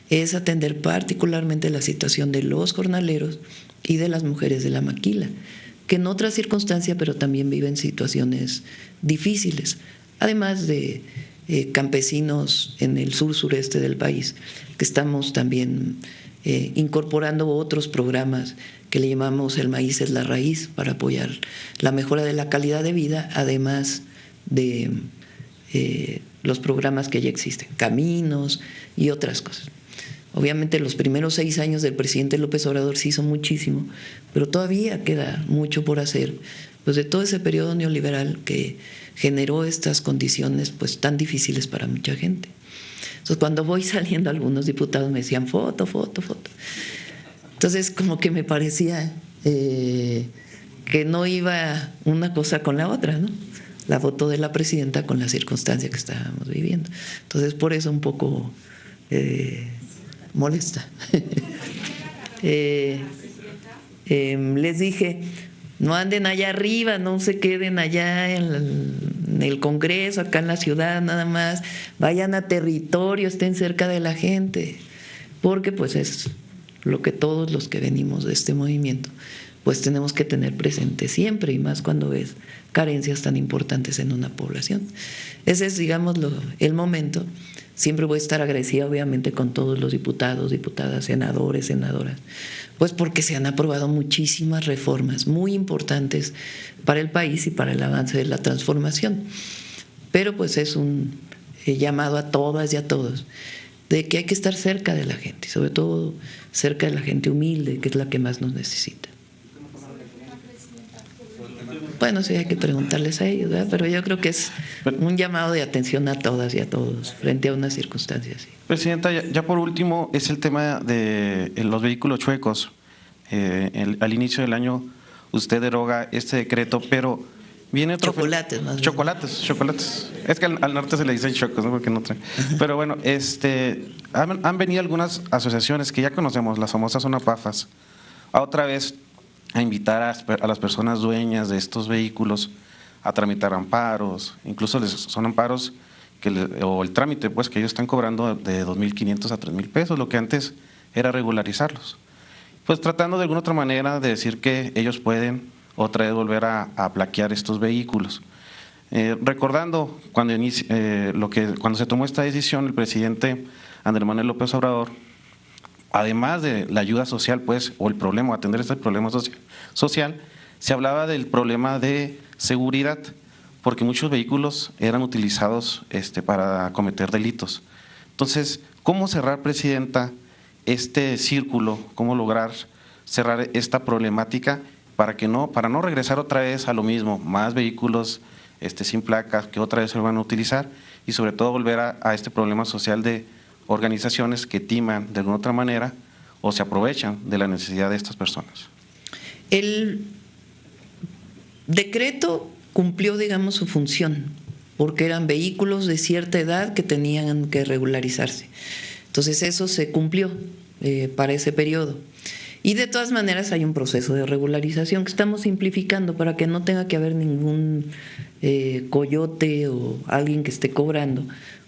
es atender particularmente la situación de los jornaleros y de las mujeres de la maquila, que en otra circunstancia, pero también viven situaciones difíciles, además de campesinos en el sur-sureste del país, que estamos también incorporando otros programas que le llamamos El Maíz es la Raíz, para apoyar la mejora de la calidad de vida, además de los programas que ya existen, Caminos y otras cosas. Obviamente los primeros 6 años del presidente López Obrador se hizo muchísimo, pero todavía queda mucho por hacer, pues de todo ese periodo neoliberal que generó estas condiciones pues tan difíciles para mucha gente. Entonces cuando voy saliendo, algunos diputados me decían foto, foto, foto. Entonces como que me parecía que no iba una cosa con la otra, ¿no? La foto de la presidenta con la circunstancia que estábamos viviendo. Entonces por eso un poco molesta. Les dije, no anden allá arriba, no se queden allá en el Congreso, acá en la ciudad nada más, vayan a territorio, estén cerca de la gente, porque pues es lo que todos los que venimos de este movimiento pues tenemos que tener presente siempre, y más cuando ves carencias tan importantes en una población. Ese es, digamos, el momento. Siempre voy a estar agradecida, obviamente, con todos los diputados, diputadas, senadores, senadoras, pues porque se han aprobado muchísimas reformas muy importantes para el país y para el avance de la transformación. Pero pues es un llamado a todas y a todos de que hay que estar cerca de la gente, y sobre todo cerca de la gente humilde, que es la que más nos necesita. Bueno, sí, hay que preguntarles a ellos, ¿verdad? Pero yo creo que es un llamado de atención a todas y a todos frente a una circunstancia así. Presidenta, ya por último es el tema de los vehículos chuecos. Al inicio del año usted deroga este decreto, pero viene otro… Chocolates, más bien. Chocolates. Es que al norte se le dicen chocos, ¿no? Porque no trae. Pero bueno, han venido algunas asociaciones que ya conocemos, las famosas ONAPAFAS, a otra vez a invitar a las personas dueñas de estos vehículos a tramitar amparos. Incluso son amparos o el trámite pues que ellos están cobrando de 2.500 a 3.000 pesos, lo que antes era regularizarlos. Pues tratando de alguna otra manera de decir que ellos pueden otra vez volver a plaquear estos vehículos. Recordando cuando se tomó esta decisión, el presidente Andrés Manuel López Obrador, además de la ayuda social, pues, o el problema, atender este problema social, se hablaba del problema de seguridad, porque muchos vehículos eran utilizados para cometer delitos. Entonces, ¿cómo cerrar, Presidenta, este círculo? ¿Cómo lograr cerrar esta problemática para no regresar otra vez a lo mismo, más vehículos sin placas que otra vez se van a utilizar y sobre todo volver a este problema social de organizaciones que timan de alguna otra manera o se aprovechan de la necesidad de estas personas? El decreto cumplió, digamos, su función, porque eran vehículos de cierta edad que tenían que regularizarse. Entonces eso se cumplió para ese periodo. Y de todas maneras hay un proceso de regularización que estamos simplificando para que no tenga que haber ningún coyote o alguien que esté cobrando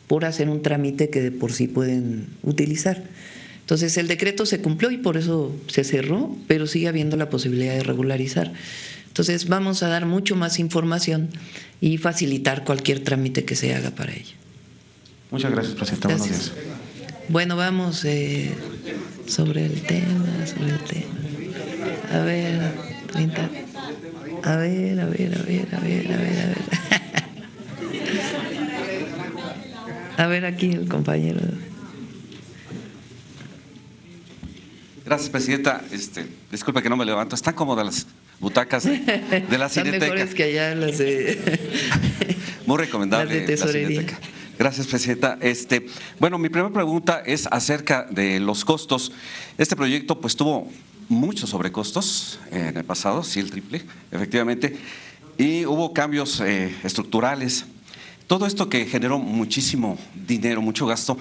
por hacer un trámite que de por sí pueden utilizar. Entonces el decreto se cumplió y por eso se cerró, pero sigue habiendo la posibilidad de regularizar. Entonces vamos a dar mucho más información y facilitar cualquier trámite que se haga para ello. Muchas gracias, Presidenta. Buenos días. Bueno, vamos sobre el tema. A ver, 30. A ver. A ver aquí el compañero. Gracias, Presidenta. Disculpe que no me levanto. Están cómodas las butacas de la Cineteca. Están mejores que allá las de… Muy recomendable. Las de tesorería. La Gracias, Presidenta. Bueno, mi primera pregunta es acerca de los costos. Este proyecto pues tuvo muchos sobrecostos en el pasado, sí, el triple, efectivamente, y hubo cambios estructurales. Todo esto que generó muchísimo dinero, mucho gasto,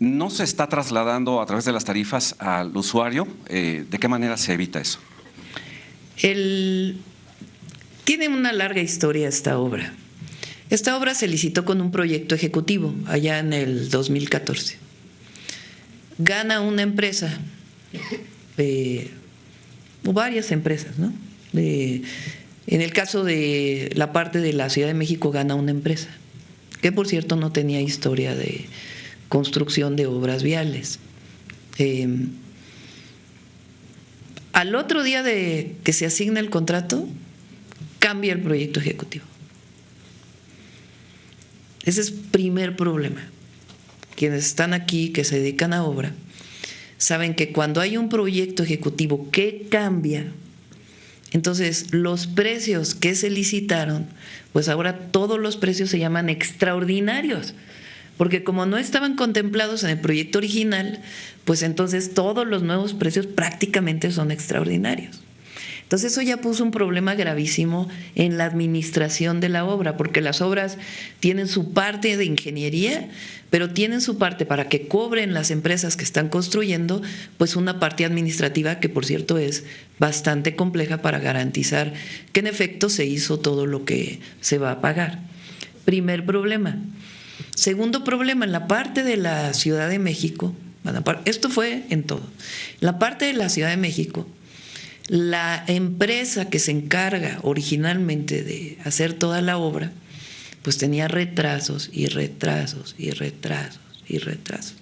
¿no se está trasladando a través de las tarifas al usuario? ¿De qué manera se evita eso? Tiene una larga historia esta obra. Esta obra se licitó con un proyecto ejecutivo allá en el 2014. Gana una empresa, o varias empresas, ¿no? En el caso de la parte de la Ciudad de México gana una empresa, que por cierto no tenía historia de construcción de obras viales. Al otro día de que se asigna el contrato, cambia el proyecto ejecutivo. Ese es el primer problema. Quienes están aquí, que se dedican a obra, saben que cuando hay un proyecto ejecutivo que cambia, entonces los precios que se licitaron, pues ahora todos los precios se llaman extraordinarios, porque como no estaban contemplados en el proyecto original, pues entonces todos los nuevos precios prácticamente son extraordinarios. Entonces eso ya puso un problema gravísimo en la administración de la obra, porque las obras tienen su parte de ingeniería, pero tienen su parte para que cobren las empresas que están construyendo, pues una parte administrativa que por cierto es bastante compleja para garantizar que en efecto se hizo todo lo que se va a pagar. Primer problema. Segundo problema, en la parte de la Ciudad de México, esto fue en todo, en la parte de la Ciudad de México, la empresa que se encarga originalmente de hacer toda la obra, pues tenía retrasos y retrasos y retrasos y retrasos.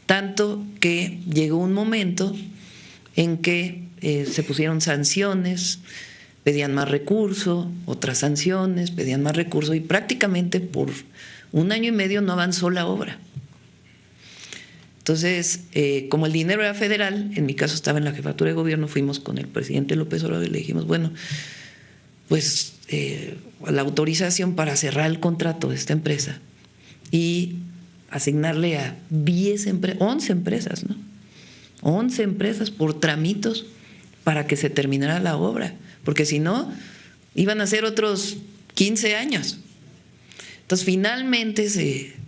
Tanto que llegó un momento en que se pusieron sanciones, pedían más recursos, otras sanciones, pedían más recursos y prácticamente por 1 año y medio no avanzó la obra. Entonces, como el dinero era federal, en mi caso estaba en la jefatura de gobierno, fuimos con el presidente López Obrador y le dijimos, bueno, pues la autorización para cerrar el contrato de esta empresa y asignarle a 11 empresas, ¿no? 11 empresas por tramitos para que se terminara la obra, porque si no, iban a ser otros 15 años. Entonces, finalmente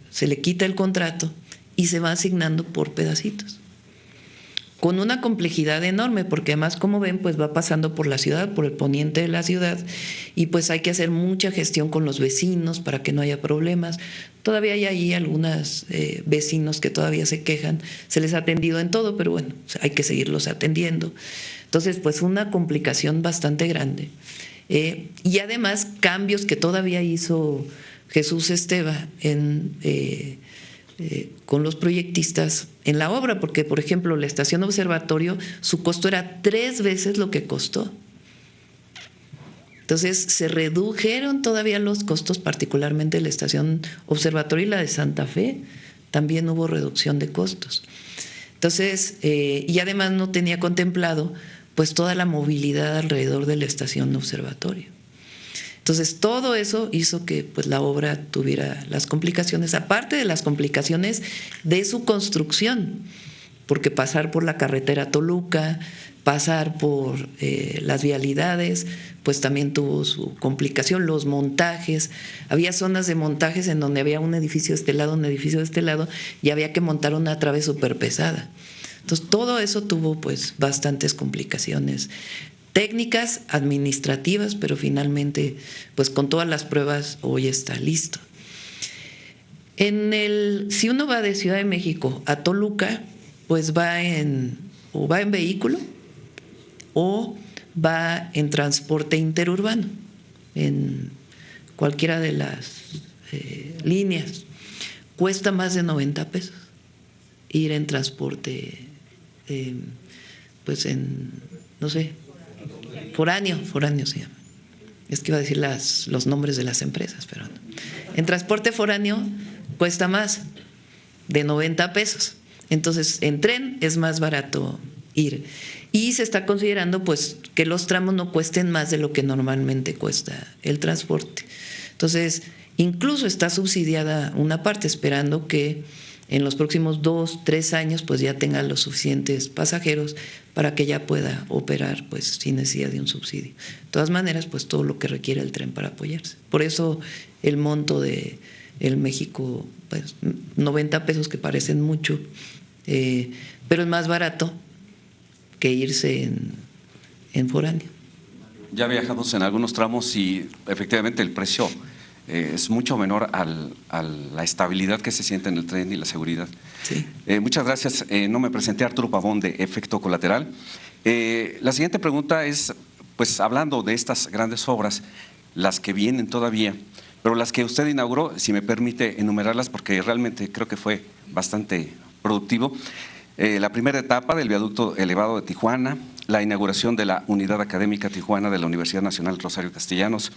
se le quita el contrato y se va asignando por pedacitos. con una complejidad enorme, porque además, como ven, pues va pasando por la ciudad, por el poniente de la ciudad, y pues hay que hacer mucha gestión con los vecinos para que no haya problemas. Todavía hay ahí algunos vecinos que todavía se quejan, se les ha atendido en todo, pero bueno, hay que seguirlos atendiendo. Entonces, pues una complicación bastante grande. Y además cambios que todavía hizo Jesús Esteva con los proyectistas en la obra, porque por ejemplo la estación observatorio, su costo era 3 veces lo que costó. Entonces se redujeron todavía los costos, particularmente la estación observatorio y la de Santa Fe, también hubo reducción de costos. Entonces, y además no tenía contemplado pues toda la movilidad alrededor de la estación observatorio. Entonces, todo eso hizo que pues, la obra tuviera las complicaciones, aparte de las complicaciones de su construcción, porque pasar por la carretera Toluca, pasar por las vialidades, pues también tuvo su complicación, los montajes. Había zonas de montajes en donde había un edificio de este lado, un edificio de este lado, y había que montar una trave súper pesada. Entonces, todo eso tuvo pues bastantes complicaciones técnicas, administrativas, pero finalmente, pues con todas las pruebas, hoy está listo. Si uno va de Ciudad de México a Toluca, pues va en vehículo o va en transporte interurbano, en cualquiera de las líneas. Cuesta más de 90 pesos ir en transporte, pues en, no sé, foráneo se llama. Es que iba a decir los nombres de las empresas, pero no. En transporte foráneo cuesta más, de 90 pesos. Entonces, en tren es más barato ir. Y se está considerando pues que los tramos no cuesten más de lo que normalmente cuesta el transporte. Entonces, incluso está subsidiada una parte, esperando que en los próximos 2-3 años pues ya tenga los suficientes pasajeros para que ya pueda operar pues sin necesidad de un subsidio. De todas maneras, pues todo lo que requiere el tren para apoyarse. Por eso el monto de el México, pues 90 pesos, que parecen mucho, pero es más barato que irse en foráneo. Ya viajamos en algunos tramos y efectivamente el precio es mucho menor a la estabilidad que se siente en el tren y la seguridad. Sí. Muchas gracias. No me presenté, Arturo Pavón, de Efecto Colateral. La siguiente pregunta es, pues hablando de estas grandes obras, las que vienen todavía, pero las que usted inauguró, si me permite enumerarlas, porque realmente creo que fue bastante productivo. La primera etapa del viaducto elevado de Tijuana, la inauguración de la Unidad Académica Tijuana de la Universidad Nacional Rosario Castellanos,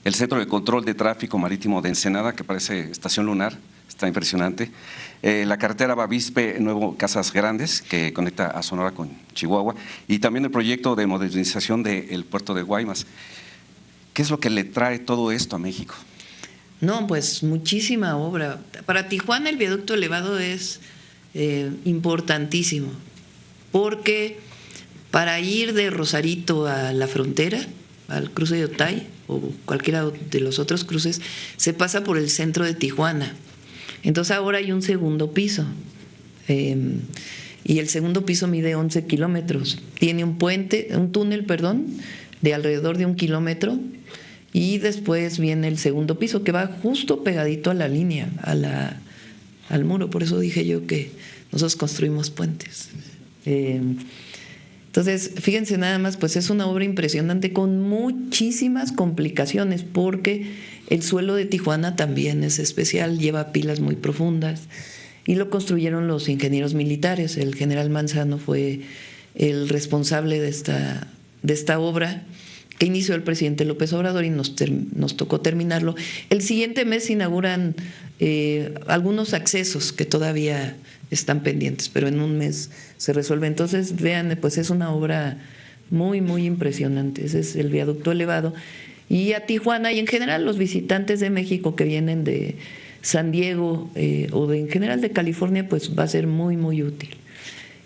el Centro de Control de Tráfico Marítimo de Ensenada, que parece estación lunar, está impresionante, la carretera Bavispe Nuevo Casas Grandes, que conecta a Sonora con Chihuahua, y también el proyecto de modernización del puerto de Guaymas. ¿Qué es lo que le trae todo esto a México? No, pues muchísima obra. Para Tijuana el viaducto elevado es importantísimo, porque para ir de Rosarito a la frontera, al cruce de Otay o cualquiera de los otros cruces, se pasa por el centro de Tijuana. Entonces ahora hay un segundo piso, y el segundo piso mide 11 kilómetros. Tiene un túnel, de alrededor de 1 kilómetro, y después viene el segundo piso, que va justo pegadito a la línea, al muro. Por eso dije yo que nosotros construimos puentes. Entonces, fíjense nada más, pues es una obra impresionante con muchísimas complicaciones, porque el suelo de Tijuana también es especial, lleva pilas muy profundas, y lo construyeron los ingenieros militares. El general Manzano fue el responsable de esta obra, que inició el presidente López Obrador, y nos tocó terminarlo. El siguiente mes se inauguran algunos accesos que todavía están pendientes, pero en un mes se resuelve. Entonces, vean, pues es una obra muy, muy impresionante. Ese es el viaducto elevado. Y a Tijuana, y en general los visitantes de México que vienen de San Diego en general de California, pues va a ser muy, muy útil.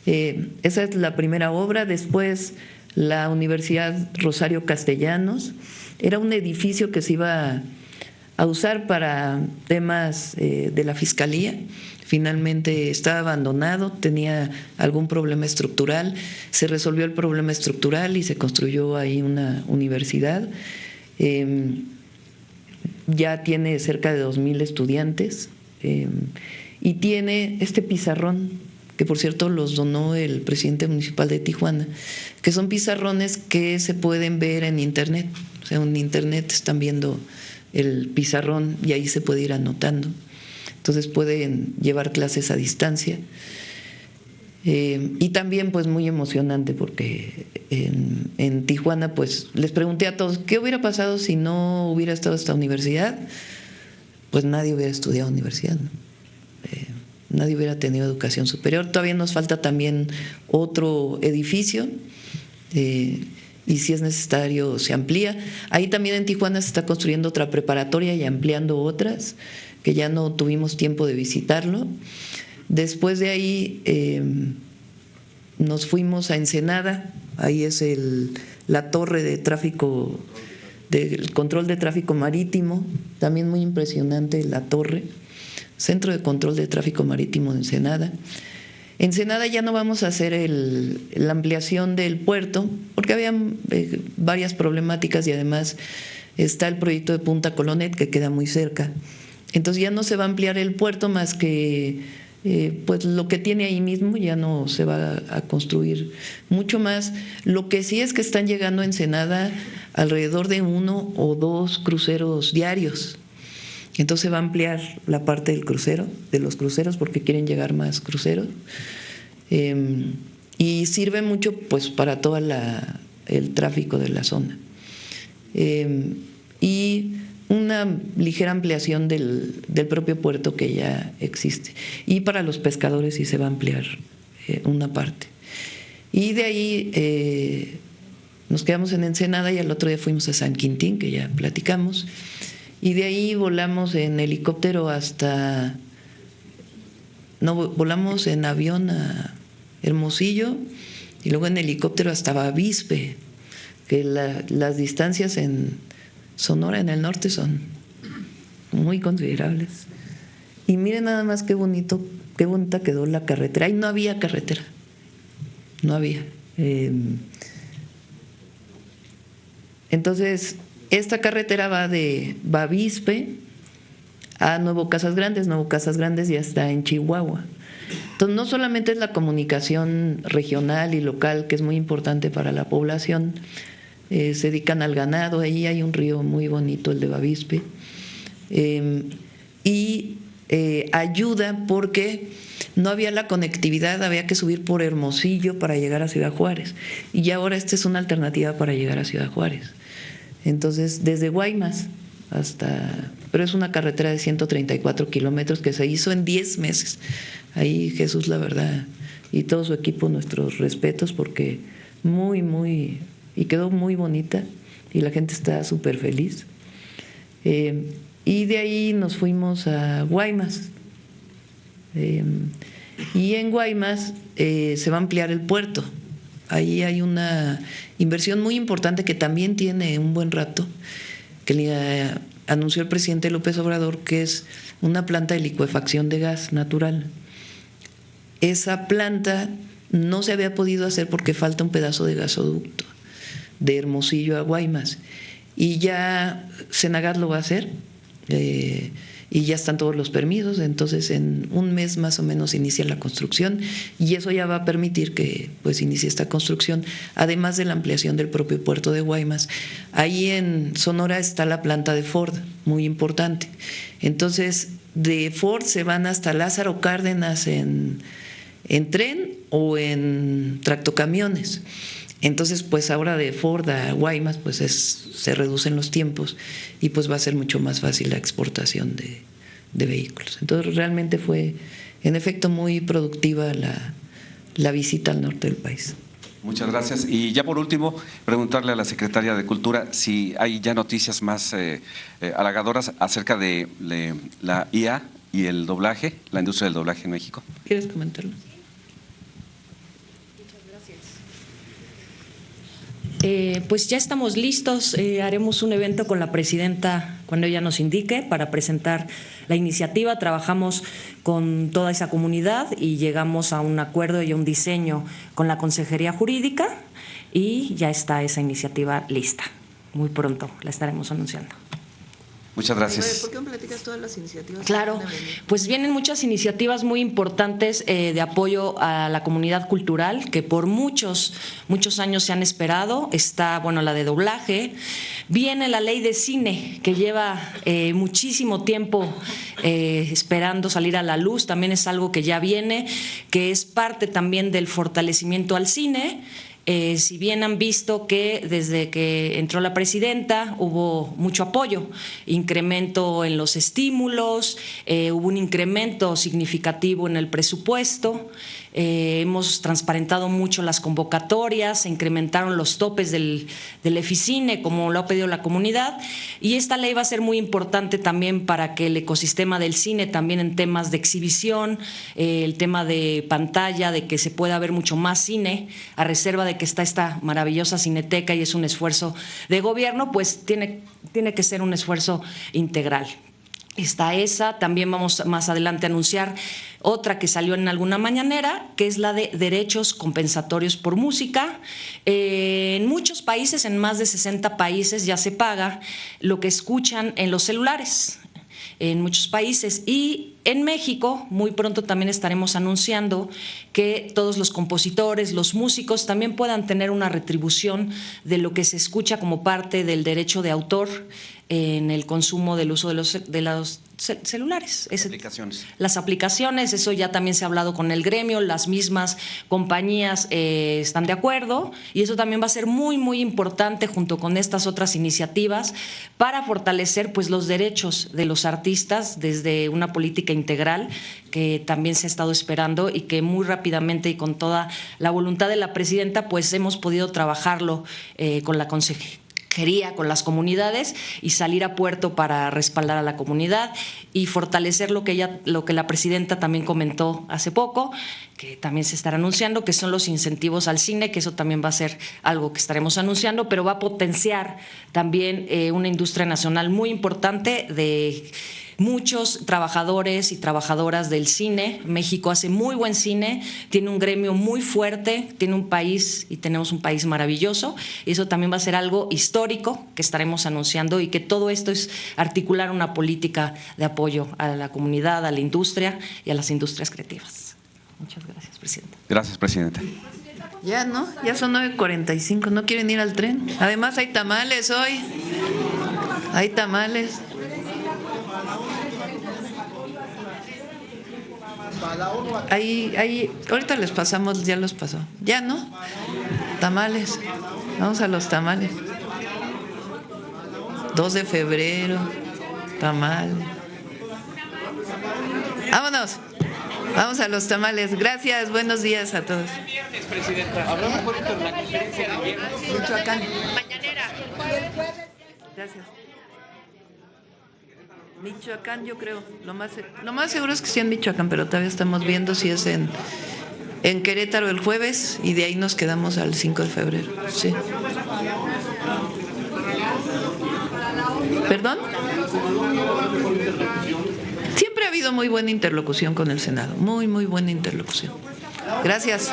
Esa es la primera obra. Después, la Universidad Rosario Castellanos era un edificio que se iba a usar para temas de la Fiscalía. finalmente estaba abandonado, tenía algún problema estructural, se resolvió el problema estructural y se construyó ahí una universidad. Ya tiene cerca de 2,000 estudiantes y tiene este pizarrón, que por cierto los donó el presidente municipal de Tijuana, que son pizarrones que se pueden ver en internet. O sea, en internet están viendo el pizarrón y ahí se puede ir anotando. Entonces pueden llevar clases a distancia. Y también pues muy emocionante porque en Tijuana pues les pregunté a todos ¿qué hubiera pasado si no hubiera estado esta universidad? Pues nadie hubiera estudiado universidad, ¿no? Nadie hubiera tenido educación superior. Todavía nos falta también otro edificio y si es necesario se amplía. Ahí también en Tijuana se está construyendo otra preparatoria y ampliando otras que ya no tuvimos tiempo de visitarlo. Después de ahí nos fuimos a Ensenada, ahí es la torre de tráfico, del control de tráfico marítimo, también muy impresionante la torre, Centro de Control de Tráfico Marítimo de Ensenada. Ensenada ya no vamos a hacer la ampliación del puerto, porque había varias problemáticas y además está el proyecto de Punta Colonet que queda muy cerca. Entonces ya no se va a ampliar el puerto más que pues lo que tiene ahí mismo, ya no se va a construir mucho más. Lo que sí es que están llegando a Ensenada alrededor de 1 o 2 cruceros diarios. Entonces se va a ampliar la parte del crucero, de los cruceros, porque quieren llegar más cruceros. Y sirve mucho pues para todo el tráfico de la zona. Y una ligera ampliación del propio puerto que ya existe. Y para los pescadores sí se va a ampliar una parte. Y de ahí nos quedamos en Ensenada y al otro día fuimos a San Quintín, que ya platicamos. Y de ahí volamos en helicóptero volamos en avión a Hermosillo y luego en helicóptero hasta Bavispe, que las distancias en Sonora, en el norte, son muy considerables. Y miren nada más qué bonita quedó la carretera. Ahí no había carretera, no había. Entonces, esta carretera va de Bavispe a Nuevo Casas Grandes ya está en Chihuahua. Entonces, no solamente es la comunicación regional y local, que es muy importante para la población, se dedican al ganado, ahí hay un río muy bonito, el de Bavispe, y ayuda porque no había la conectividad, había que subir por Hermosillo para llegar a Ciudad Juárez, y ahora esta es una alternativa para llegar a Ciudad Juárez. Entonces, desde Guaymas pero es una carretera de 134 kilómetros que se hizo en 10 meses. Ahí Jesús, la verdad, y todo su equipo, nuestros respetos, porque y quedó muy bonita y la gente está súper feliz. Y de ahí nos fuimos a Guaymas. Y en Guaymas se va a ampliar el puerto. Ahí hay una inversión muy importante que también tiene un buen rato, que le anunció el presidente López Obrador, que es una planta de licuefacción de gas natural. Esa planta no se había podido hacer porque falta un pedazo de gasoducto de Hermosillo a Guaymas, y ya Senagas lo va a hacer, y ya están todos los permisos. Entonces en un mes más o menos inicia la construcción y eso ya va a permitir que pues inicie esta construcción, además de la ampliación del propio puerto de Guaymas. Ahí en Sonora está la planta de Ford, muy importante. Entonces de Ford se van hasta Lázaro Cárdenas en tren o en tractocamiones. Entonces, pues ahora de Ford a Guaymas, pues se reducen los tiempos y pues va a ser mucho más fácil la exportación de vehículos. Entonces, realmente fue, en efecto, muy productiva la visita al norte del país. Muchas gracias. Y ya por último, preguntarle a la Secretaria de Cultura si hay ya noticias más halagadoras acerca de la IA y el doblaje, la industria del doblaje en México. ¿Quieres comentarlo? Pues ya estamos listos, haremos un evento con la presidenta cuando ella nos indique, para presentar la iniciativa. Trabajamos con toda esa comunidad y llegamos a un acuerdo y a un diseño con la Consejería Jurídica y ya está esa iniciativa lista. Muy pronto la estaremos anunciando. Muchas gracias. ¿Por qué no platicas todas las iniciativas? Claro, pues vienen muchas iniciativas muy importantes de apoyo a la comunidad cultural que por muchos años se han esperado. Está, bueno, la de doblaje. Viene la ley de cine que lleva muchísimo tiempo esperando salir a la luz. También es algo que ya viene, que es parte también del fortalecimiento al cine. Si bien han visto que desde que entró la presidenta hubo mucho apoyo, incremento en los estímulos, hubo un incremento significativo en el presupuesto, hemos transparentado mucho las convocatorias, se incrementaron los topes del EFICINE, como lo ha pedido la comunidad, y esta ley va a ser muy importante también para que el ecosistema del cine, también en temas de exhibición, el tema de pantalla, de que se pueda ver mucho más cine, a reserva de que está esta maravillosa cineteca y es un esfuerzo de gobierno, pues tiene que ser un esfuerzo integral. Está esa, también vamos más adelante a anunciar otra que salió en alguna mañanera, que es la de derechos compensatorios por música. En muchos países, en más de 60 países, ya se paga lo que escuchan en los celulares, en muchos países. Y en México, muy pronto también estaremos anunciando que todos los compositores, los músicos, también puedan tener una retribución de lo que se escucha como parte del derecho de autor en el consumo del uso de los celulares. Las aplicaciones, eso ya también se ha hablado con el gremio, las mismas compañías están de acuerdo y eso también va a ser muy, muy importante junto con estas otras iniciativas para fortalecer pues los derechos de los artistas desde una política integral que también se ha estado esperando y que muy rápidamente y con toda la voluntad de la presidenta pues hemos podido trabajarlo con la consejería, con las comunidades y salir a puerto para respaldar a la comunidad y fortalecer lo que la presidenta también comentó hace poco, que también se estará anunciando, que son los incentivos al cine, que eso también va a ser algo que estaremos anunciando, pero va a potenciar también una industria nacional muy importante de muchos trabajadores y trabajadoras del cine. México hace muy buen cine, tiene un gremio muy fuerte, tiene un país y tenemos un país maravilloso. Y eso también va a ser algo histórico que estaremos anunciando y que todo esto es articular una política de apoyo a la comunidad, a la industria y a las industrias creativas. Muchas gracias, presidenta. Gracias, presidenta. Ya, ¿no? Ya son 9:45, ¿no quieren ir al tren? Además hay tamales hoy. Hay tamales. Ahí, ahorita les pasamos, ya los pasó. Ya, ¿no? Tamales. Vamos a los tamales. 2 de febrero, tamales. Vámonos. Vamos a los tamales. Gracias, buenos días a todos. Viernes, presidenta. Hablamos por esto en la conferencia de viernes. Michoacán. Mañanera. Gracias. Michoacán, yo creo. Lo más seguro es que sea en Michoacán, pero todavía estamos viendo si es en Querétaro el jueves y de ahí nos quedamos al 5 de febrero. Sí. ¿Perdón? Siempre ha habido muy buena interlocución con el Senado. Muy, muy buena interlocución. Gracias.